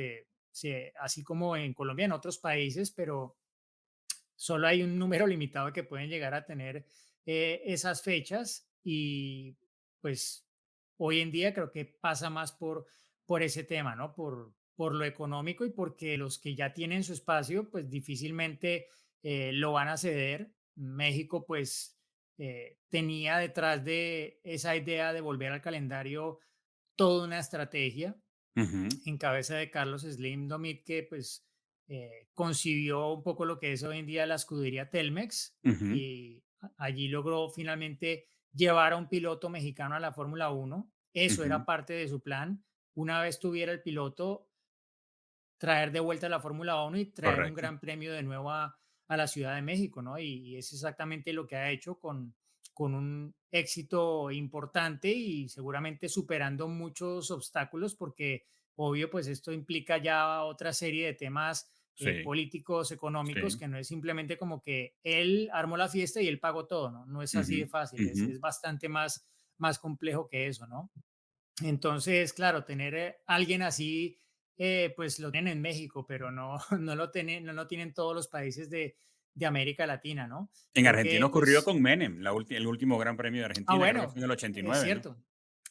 sí, así como en Colombia, en otros países, pero solo hay un número limitado que pueden llegar a tener esas fechas y pues hoy en día creo que pasa más por ese tema, ¿no? Por lo económico y porque los que ya tienen su espacio pues difícilmente lo van a ceder. México pues tenía detrás de esa idea de volver al calendario toda una estrategia ujú, en cabeza de Carlos Slim Domit, que pues concibió un poco lo que es hoy en día la escudería Telmex ujú, y allí logró finalmente llevar a un piloto mexicano a la Fórmula Uno. Eso ujú. era parte de su plan. Una vez tuviera el piloto, traer de vuelta a la Fórmula Uno y traer un Correcto. gran premio de nuevo a la Ciudad de México, ¿no? Y es exactamente lo que ha hecho con un éxito importante y seguramente superando muchos obstáculos porque obvio, pues esto implica ya otra serie de temas Sí, políticos, económicos, sí. que no es simplemente como que él armó la fiesta y él pagó todo, ¿no? No es Ujú, así de fácil, ujú. es bastante más complejo que eso, ¿no? Entonces, claro, tener alguien así, pues lo tienen en México, pero no, no lo tienen todos los países de América Latina, ¿no? En Creo Argentina que, ocurrió pues, con Menem, el último Gran Premio de Argentina, creo que bueno, fue en el ochenta y es nueve, ¿no? cierto,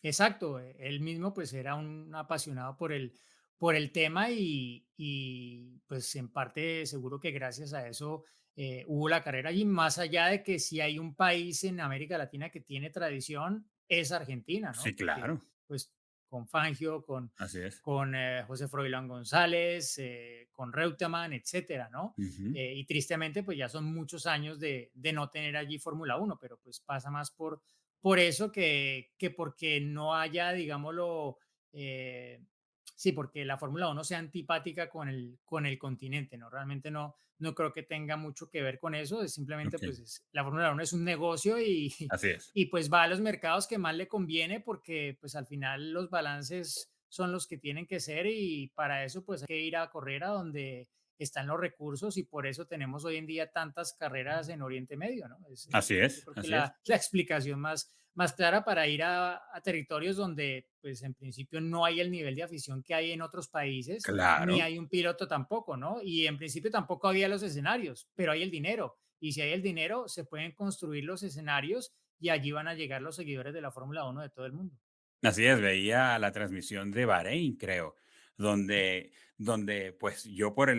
exacto. Él mismo, pues, era un apasionado por el tema y, pues, en parte seguro que gracias a eso hubo la carrera allí, más allá de que si hay un país en América Latina que tiene tradición, es Argentina, Sí, ¿no? Porque, claro, pues, con Fangio, así es. con José Froilán González, con Reutemann, etcétera, ¿no? Ujú, Y tristemente, pues ya son muchos años de no tener allí Fórmula Uno, pero pues pasa más por eso que porque no haya, digámoslo, eh, sí, porque la Fórmula Uno sea antipática con el continente, ¿no? Realmente no creo que tenga mucho que ver con eso, es simplemente okey, pues la Fórmula Uno es un negocio y, así es. y pues va a los mercados que más le conviene porque pues al final los balances son los que tienen que ser y para eso pues hay que ir a correr a donde están los recursos y por eso tenemos hoy en día tantas carreras en Oriente Medio, ¿no? Así Yo es, creo que así es. la explicación más clara para ir a territorios donde pues en principio no hay el nivel de afición que hay en otros países, ni Claro, hay un piloto tampoco, ¿no? Y en principio tampoco había los escenarios, pero hay el dinero. Y si hay el dinero, se pueden construir los escenarios y allí van a llegar los seguidores de la Fórmula Uno de todo el mundo. así es. Veía la transmisión de Bahrein, creo, donde, pues, yo por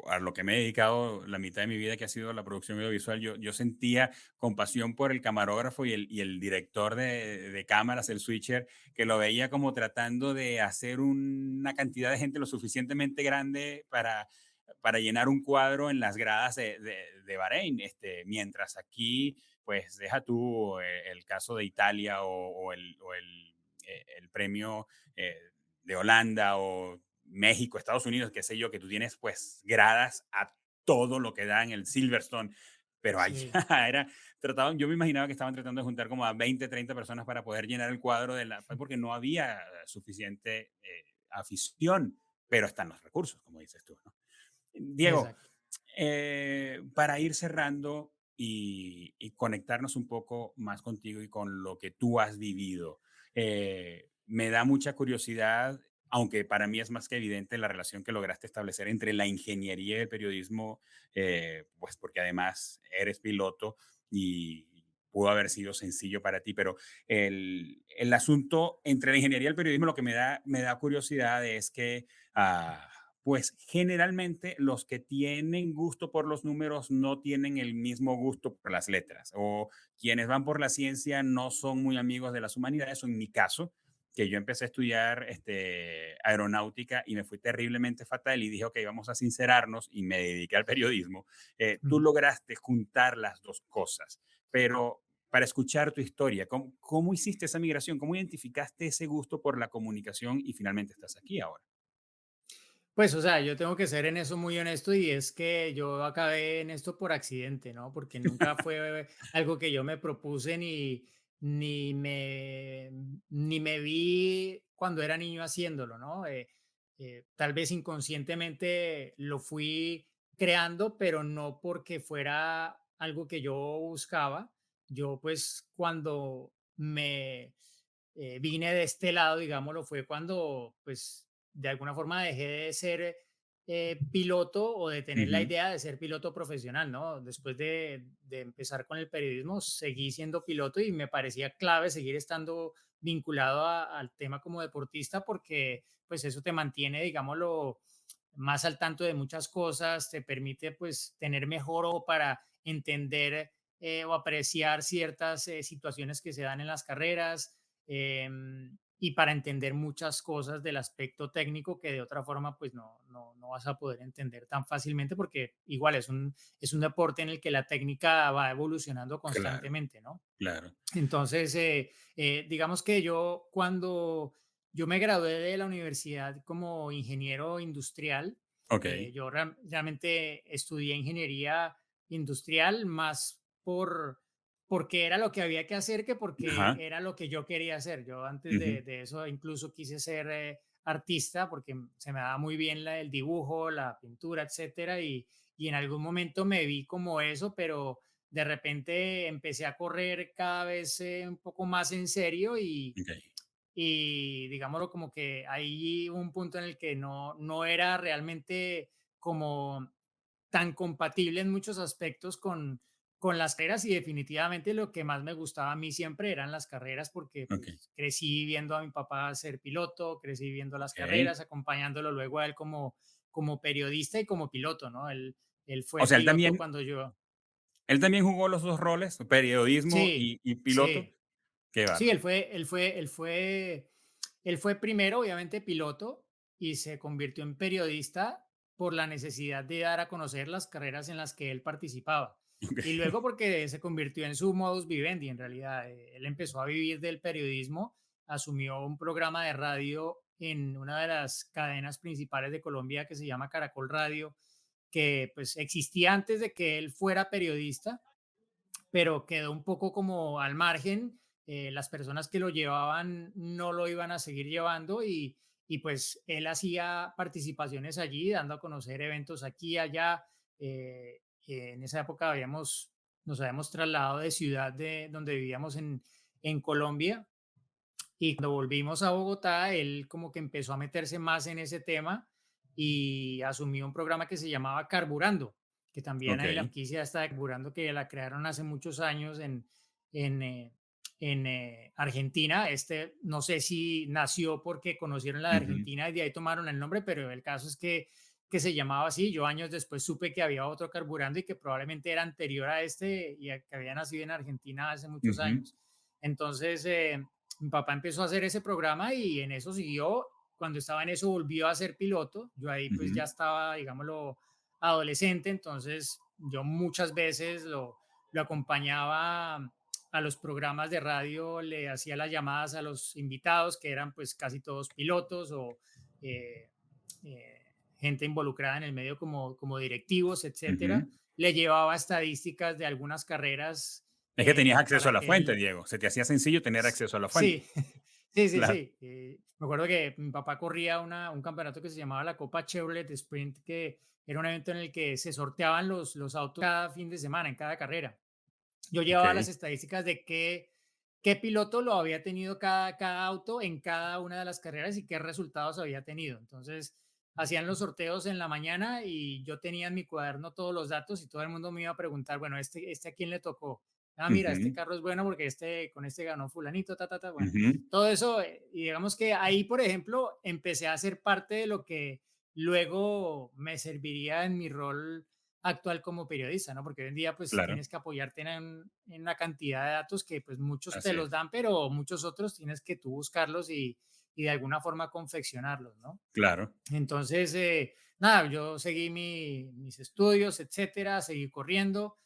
a lo que me he dedicado la mitad de mi vida, que ha sido la producción audiovisual, yo sentía compasión por el camarógrafo y el director de cámaras, el switcher, que lo veía como tratando de hacer una cantidad de gente lo suficientemente grande para llenar un cuadro en las gradas de Bahrein, mientras aquí, pues, deja tú el caso de Italia o el premio de Holanda o México, Estados Unidos, qué sé yo, que tú tienes pues gradas a todo lo que da en el Silverstone, pero allá Sí, yo me imaginaba que estaban tratando de juntar como a 20, 30 personas para poder llenar el cuadro porque no había suficiente afición, pero están los recursos, como dices tú, ¿no? Diego, exacto. para ir cerrando y conectarnos un poco más contigo y con lo que tú has vivido, me da mucha curiosidad, aunque para mí es más que evidente la relación que lograste establecer entre la ingeniería y el periodismo, pues porque además eres piloto y pudo haber sido sencillo para ti, pero el asunto entre la ingeniería y el periodismo, lo que me da curiosidad es que, pues generalmente los que tienen gusto por los números no tienen el mismo gusto por las letras, o quienes van por la ciencia no son muy amigos de las humanidades, o en mi caso, que yo empecé a estudiar aeronáutica y me fui terriblemente fatal y dije, ok, vamos a sincerarnos y me dediqué al periodismo. Tú Ujú. lograste juntar las dos cosas, pero para escuchar tu historia, ¿cómo hiciste esa migración? ¿Cómo identificaste ese gusto por la comunicación y finalmente estás aquí ahora? Pues, o sea, yo tengo que ser en eso muy honesto y es que yo acabé en esto por accidente, ¿no? Porque nunca fue algo que yo me propuse ni me, ni me vi cuando era niño haciéndolo, ¿no? Tal vez inconscientemente lo fui creando, pero no porque fuera algo que yo buscaba. Yo pues cuando me vine de este lado, digámoslo, fue cuando pues de alguna forma dejé de ser piloto o de tener la Ujú, idea de ser piloto profesional, ¿no? Después de empezar con el periodismo, seguí siendo piloto y me parecía clave seguir estando vinculado al tema como deportista porque pues eso te mantiene, digámoslo, más al tanto de muchas cosas, te permite pues tener mejor ojo para entender o apreciar ciertas situaciones que se dan en las carreras, y para entender muchas cosas del aspecto técnico que de otra forma pues no vas a poder entender tan fácilmente porque igual es un deporte en el que la técnica va evolucionando claro, constantemente, ¿no? claro. Entonces, digamos que yo cuando yo me gradué de la universidad como ingeniero industrial, Ok. yo realmente estudié ingeniería industrial más porque era lo que había que hacer que porque Ajá. era lo que yo quería hacer. Yo antes Ujú, de eso incluso quise ser artista porque se me daba muy bien el dibujo, la pintura, etcétera, y en algún momento me vi como eso, pero de repente empecé a correr cada vez un poco más en serio ok, y digámoslo como que ahí hubo un punto en el que no era realmente como tan compatible en muchos aspectos con las carreras y definitivamente lo que más me gustaba a mí siempre eran las carreras porque ok, pues crecí viendo a mi papá ser piloto, crecí viendo las ok. carreras, acompañándolo luego a él como periodista y como piloto, ¿no? Él O fue sea, piloto cuando yo... él también jugó los 2 roles, periodismo Sí, y piloto. sí. Qué Sí, bárbaro. él fue primero, obviamente, piloto y se convirtió en periodista por la necesidad de dar a conocer las carreras en las que él participaba. Y luego porque se convirtió en su modus vivendi, en realidad. Él empezó a vivir del periodismo, asumió un programa de radio en una de las cadenas principales de Colombia que se llama Caracol Radio, que pues existía antes de que él fuera periodista, pero quedó un poco como al margen. Las personas que lo llevaban no lo iban a seguir llevando y pues él hacía participaciones allí, dando a conocer eventos aquí y allá. En esa época nos habíamos trasladado de ciudad de donde vivíamos en Colombia y cuando volvimos a Bogotá, él como que empezó a meterse más en ese tema y asumió un programa que se llamaba Carburando, que también Ok. hay la franquicia esta de Carburando que la crearon hace muchos años en, eh, Argentina. Este no sé si nació porque conocieron la de Ujú, Argentina y de ahí tomaron el nombre, pero el caso es que se llamaba así. Yo años después supe que había otro Carburando y que probablemente era anterior a este y que había nacido en Argentina hace muchos ujú, años. Entonces, mi papá empezó a hacer ese programa y en eso siguió. Cuando estaba en eso volvió a ser piloto. Yo ahí pues ya ujú. estaba, digámoslo, adolescente, entonces yo muchas veces lo acompañaba a los programas de radio, le hacía las llamadas a los invitados, que eran pues casi todos pilotos o eh, gente involucrada en el medio como directivos, etcétera. Ujú. Le llevaba estadísticas de algunas carreras Es que tenías acceso a para la que fuente, él... Diego. Se te hacía sencillo tener acceso a la fuente. Sí, sí, sí, Claro. sí. Me acuerdo que mi papá corría un campeonato que se llamaba la Copa Chevrolet Sprint, que era un evento en el que se sorteaban los autos cada fin de semana, en cada carrera. Yo llevaba Ok. las estadísticas de qué piloto lo había tenido cada auto en cada una de las carreras y qué resultados había tenido. Entonces, hacían los sorteos en la mañana y yo tenía en mi cuaderno todos los datos y todo el mundo me iba a preguntar, bueno, este a quién le tocó. Ah, mira, este Ujú, carro es bueno porque con este ganó fulanito, ta, ta, ta. Bueno, ujú, todo eso, y digamos que ahí, por ejemplo, empecé a hacer parte de lo que luego me serviría en mi rol actual como periodista, ¿no? Porque hoy en día, pues, claro, tienes que apoyarte en una cantidad de datos que, pues, muchos te así los es. dan, pero muchos otros tienes que tú buscarlos y de alguna forma confeccionarlos, ¿no? Claro. Entonces, nada, yo seguí mis estudios, etcétera, seguí corriendo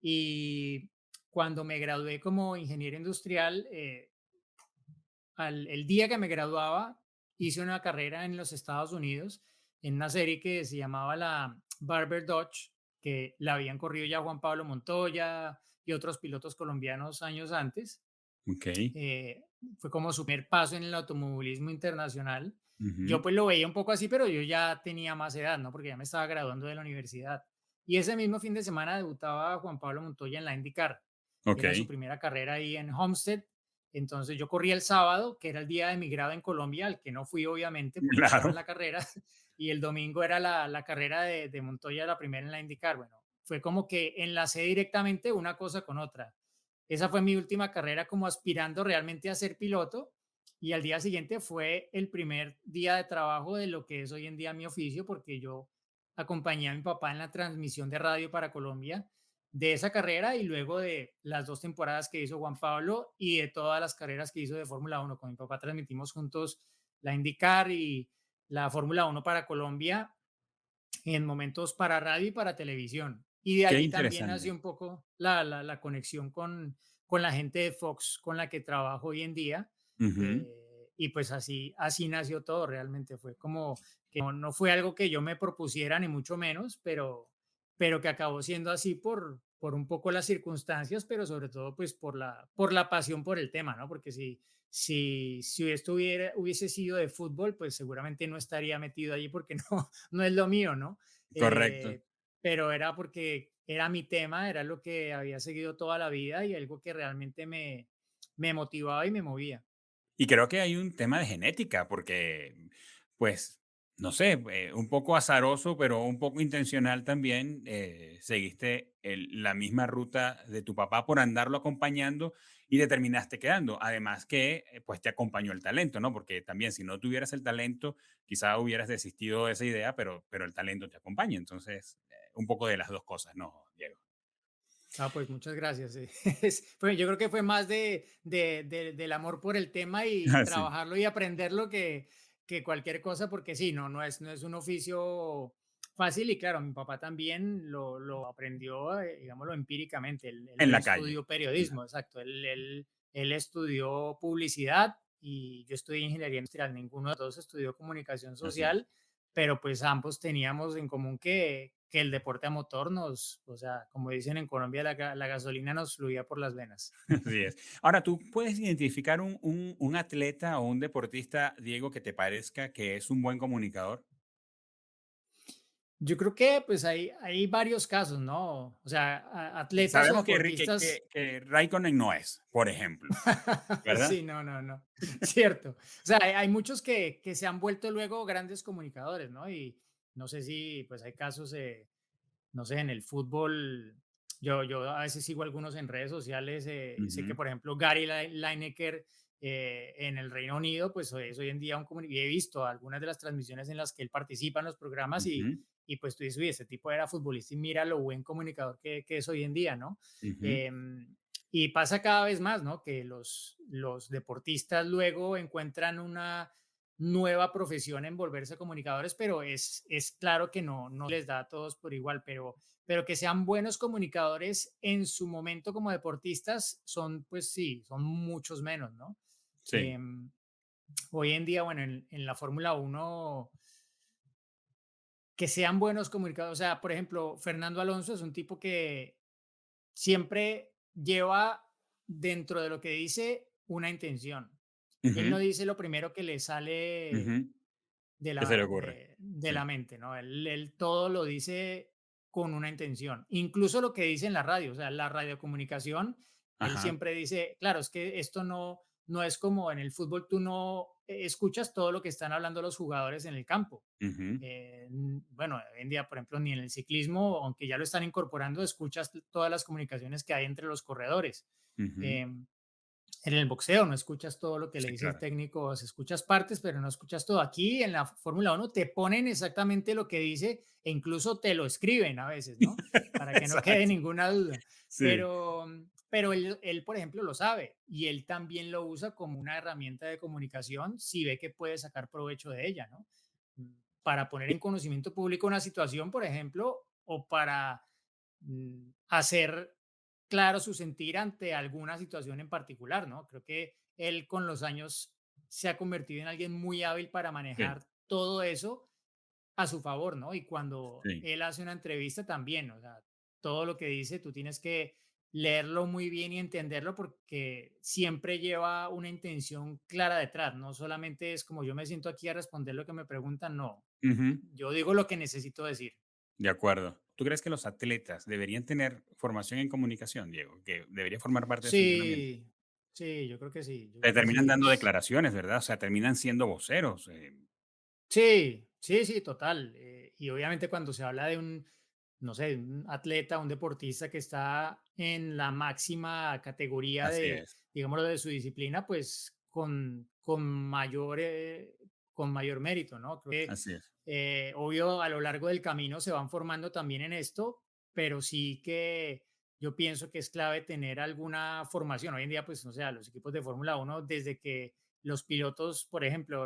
y cuando me gradué como ingeniero industrial, el día que me graduaba, hice una carrera en los Estados Unidos en una serie que se llamaba la Barber Dodge, que la habían corrido ya Juan Pablo Montoya y otros pilotos colombianos años antes. Okey. eh, Fue como su primer paso en el automovilismo internacional. Yo Ujú. pues lo veía un poco así, pero yo ya tenía más edad, ¿no? Porque ya me estaba graduando de la universidad. Y ese mismo fin de semana debutaba Juan Pablo Montoya en la IndyCar. Era su Okey. primera carrera ahí en Homestead. Entonces yo corrí el sábado, que era el día de mi grado en Colombia, al que no fui obviamente porque estaba en Claro. la carrera, y el domingo era la carrera de Montoya, la primera en la IndyCar. Bueno, fue como que enlacé directamente una cosa con otra. Esa fue mi última carrera como aspirando realmente a ser piloto y al día siguiente fue el primer día de trabajo de lo que es hoy en día mi oficio, porque yo acompañé a mi papá en la transmisión de radio para Colombia de esa carrera y luego de las 2 temporadas que hizo Juan Pablo y de todas las carreras que hizo de Fórmula 1. Con mi papá transmitimos juntos la IndyCar y la Fórmula 1 para Colombia en momentos para radio y para televisión. Y de Qué allí también nació interesante. un poco la conexión con la gente de Fox con la que trabajo hoy en día. Ujú. Y pues así nació todo realmente. Fue como que no fue algo que yo me propusiera, ni mucho menos, pero que acabó siendo así por un poco las circunstancias, pero sobre todo pues por la pasión por el tema, ¿no? Porque si esto hubiese sido de fútbol, pues seguramente no estaría metido allí porque no es lo mío, ¿no? Correcto. Eh, pero era porque era mi tema, era lo que había seguido toda la vida y algo que realmente me motivaba y me movía. Y creo que hay un tema de genética, porque, pues, no sé, un poco azaroso, pero un poco intencional también, seguiste la misma ruta de tu papá por andarlo acompañando y te terminaste quedando. Además que, pues, te acompañó el talento, ¿no? Porque también si no tuvieras el talento, quizá hubieras desistido de esa idea, pero el talento te acompaña. Entonces, un poco de las dos cosas, ¿no, Diego? Ah, pues muchas gracias. Sí. Yo creo que fue más del amor por el tema y Así. trabajarlo y aprenderlo que cualquier cosa, porque sí, no es un oficio fácil y claro, mi papá también lo aprendió, digámoslo, empíricamente. Él En la calle. estudió periodismo, exacto. Él estudió publicidad y yo estudié ingeniería industrial. Ninguno de los dos estudió comunicación Así es. social, pero pues ambos teníamos en común que el deporte a motor o sea, como dicen en Colombia, la gasolina nos fluía por las venas. Así es. Ahora, ¿tú puedes identificar un atleta o un deportista, Diego, que te parezca que es un buen comunicador? Yo creo que pues hay varios casos, ¿no? O sea, atletas o Sabemos deportistas. que Raikkonen no es, por ejemplo, ¿verdad? Sí, no. Cierto. O sea, hay muchos que se han vuelto luego grandes comunicadores, ¿no? Y no sé si pues hay casos, no sé, en el fútbol, yo a veces sigo algunos en redes sociales, sé que, Ujú, por ejemplo, Gary Lineker en el Reino Unido, pues es hoy en día y he visto algunas de las transmisiones en las que él participa en los programas ujú, y pues tú dices, uy, este tipo era futbolista y mira lo buen comunicador que es hoy en día, ¿no? ujú. Em, y pasa cada vez más, ¿no? Que los deportistas luego encuentran una nueva profesión en volverse comunicadores, pero es claro que no les da a todos por igual, pero que sean buenos comunicadores en su momento como deportistas son, pues sí, son muchos menos, ¿no? Sí. Em, Hoy en día, bueno, en la Fórmula 1 que sean buenos comunicadores, o sea, por ejemplo, Fernando Alonso es un tipo que siempre lleva dentro de lo que dice una intención. Él no Ujú, dice lo primero que le sale ujú. de ¿Qué se le la, ocurre? de Sí. la mente, ¿no? Él todo lo dice con una intención, incluso lo que dice en la radio, o sea, la radiocomunicación, él Ajá. siempre dice, claro, es que esto no es como en el fútbol, tú no escuchas todo lo que están hablando los jugadores en el campo. Ujú, Bueno, hoy en día, por ejemplo, ni en el ciclismo, aunque ya lo están incorporando, escuchas todas las comunicaciones que hay entre los corredores. ujú. Em, en el boxeo no escuchas todo lo que le Sí, dice el claro. técnico, o sea, escuchas partes, pero no escuchas todo. Aquí en la Fórmula 1 te ponen exactamente lo que dice e incluso te lo escriben a veces, ¿no? Para que no quede Exacto. ninguna duda. Sí. Pero él, por ejemplo, lo sabe y él también lo usa como una herramienta de comunicación si ve que puede sacar provecho de ella, ¿no? Para poner en conocimiento público una situación, por ejemplo, o para hacer claro su sentir ante alguna situación en particular, ¿no? Creo que él con los años se ha convertido en alguien muy hábil para Sí, manejar todo eso a su favor, ¿no? Y cuando sí. él hace una entrevista también, o sea, todo lo que dice, tú tienes que leerlo muy bien y entenderlo porque siempre lleva una intención clara detrás, no solamente es como yo me siento aquí a responder lo que me preguntan, no, Ujú. yo digo lo que necesito decir. De acuerdo. ¿Tú crees que los atletas deberían tener formación en comunicación, Diego? Que debería formar parte de su entrenamiento. Sí, sí, yo creo que sí, yo Te creo que terminan sí dando es. declaraciones, ¿verdad? O sea, terminan siendo voceros. Sí, sí, sí, total. Y obviamente cuando se habla de un, no sé, un atleta, un deportista que está en la máxima categoría Así de, es, digámoslo, de su disciplina, pues con mayor mérito, ¿no? Creo que, así es. obvio, a lo largo del camino se van formando también en esto, pero sí que yo pienso que es clave tener alguna formación. Hoy en día, pues, no sé, los equipos de Fórmula 1, desde que los pilotos, por ejemplo,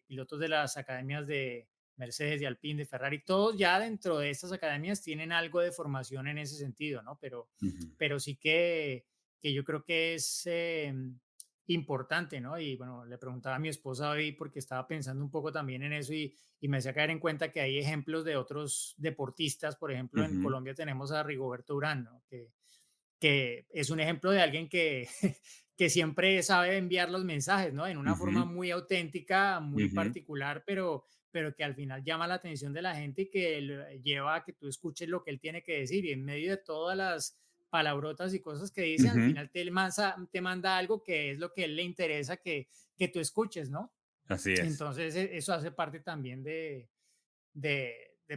pilotos de las academias de Mercedes, de Alpine, de Ferrari, todos ya dentro de estas academias tienen algo de formación en ese sentido, ¿no? Ujú, Pero sí que yo creo que es importante, ¿no? Y bueno, le preguntaba a mi esposa hoy porque estaba pensando un poco también en eso y me hacía caer en cuenta que hay ejemplos de otros deportistas, por ejemplo, en ujú, Colombia tenemos a Rigoberto Urán, ¿no? Que es un ejemplo de alguien que, que siempre sabe enviar los mensajes, ¿no? En una forma ujú, muy auténtica, muy ujú. particular, pero que al final llama la atención de la gente y que lleva a que tú escuches lo que él tiene que decir. Y en medio de todas las palabrotas y cosas que dice, al Ujú. final te manda algo que es lo que a él le interesa que tú escuches, ¿no? Así es. Entonces, eso hace parte también de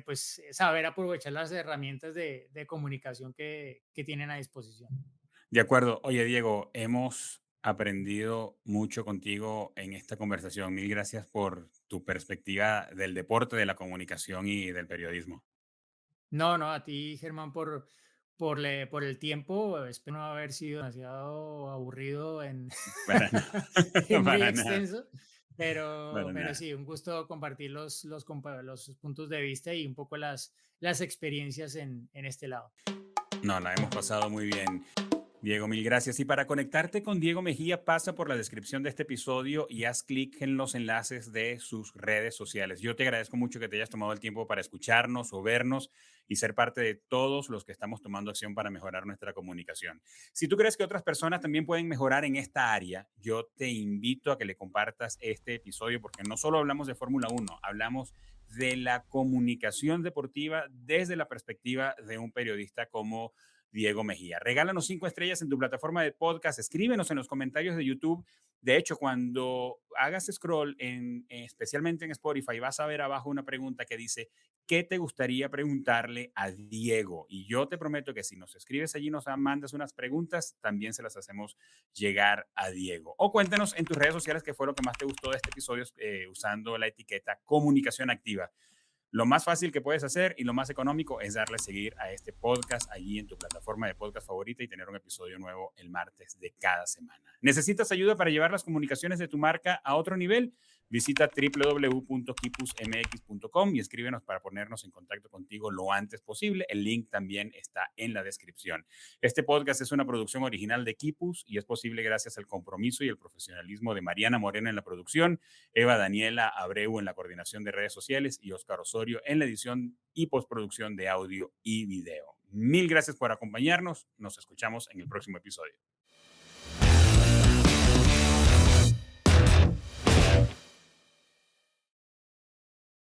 pues, saber aprovechar las herramientas de comunicación que tienen a disposición. De acuerdo. Oye, Diego, hemos aprendido mucho contigo en esta conversación. Mil gracias por tu perspectiva del deporte, de la comunicación y del periodismo. No, no, a ti, Germán, por el tiempo. Espero no haber sido demasiado aburrido Para nada, y muy para nada, extenso, para pero nada. sí, un gusto compartir los puntos de vista y un poco las experiencias en este lado. No, la hemos pasado muy bien. Diego, mil gracias. Y para conectarte con Diego Mejía, pasa por la descripción de este episodio y haz clic en los enlaces de sus redes sociales. Yo te agradezco mucho que te hayas tomado el tiempo para escucharnos o vernos y ser parte de todos los que estamos tomando acción para mejorar nuestra comunicación. Si tú crees que otras personas también pueden mejorar en esta área, yo te invito a que le compartas este episodio porque no solo hablamos de Fórmula 1, hablamos de la comunicación deportiva desde la perspectiva de un periodista como Diego Mejía. Regálanos 5 estrellas en tu plataforma de podcast, escríbenos en los comentarios de YouTube. De hecho, cuando hagas scroll, especialmente en Spotify, vas a ver abajo una pregunta que dice, ¿qué te gustaría preguntarle a Diego? Y yo te prometo que si nos escribes allí, nos mandas unas preguntas, también se las hacemos llegar a Diego. O cuéntanos en tus redes sociales qué fue lo que más te gustó de este episodio usando la etiqueta comunicación activa. Lo más fácil que puedes hacer y lo más económico es darle seguir a este podcast allí en tu plataforma de podcast favorita y tener un episodio nuevo el martes de cada semana. ¿Necesitas ayuda para llevar las comunicaciones de tu marca a otro nivel? Visita www.kipusmx.com y escríbenos para ponernos en contacto contigo lo antes posible. El link también está en la descripción. Este podcast es una producción original de Kipus y es posible gracias al compromiso y el profesionalismo de Mariana Moreno en la producción, Eva Daniela Abreu en la coordinación de redes sociales y Oscar Osorio en la edición y postproducción de audio y video. Mil gracias por acompañarnos. Nos escuchamos en el próximo episodio.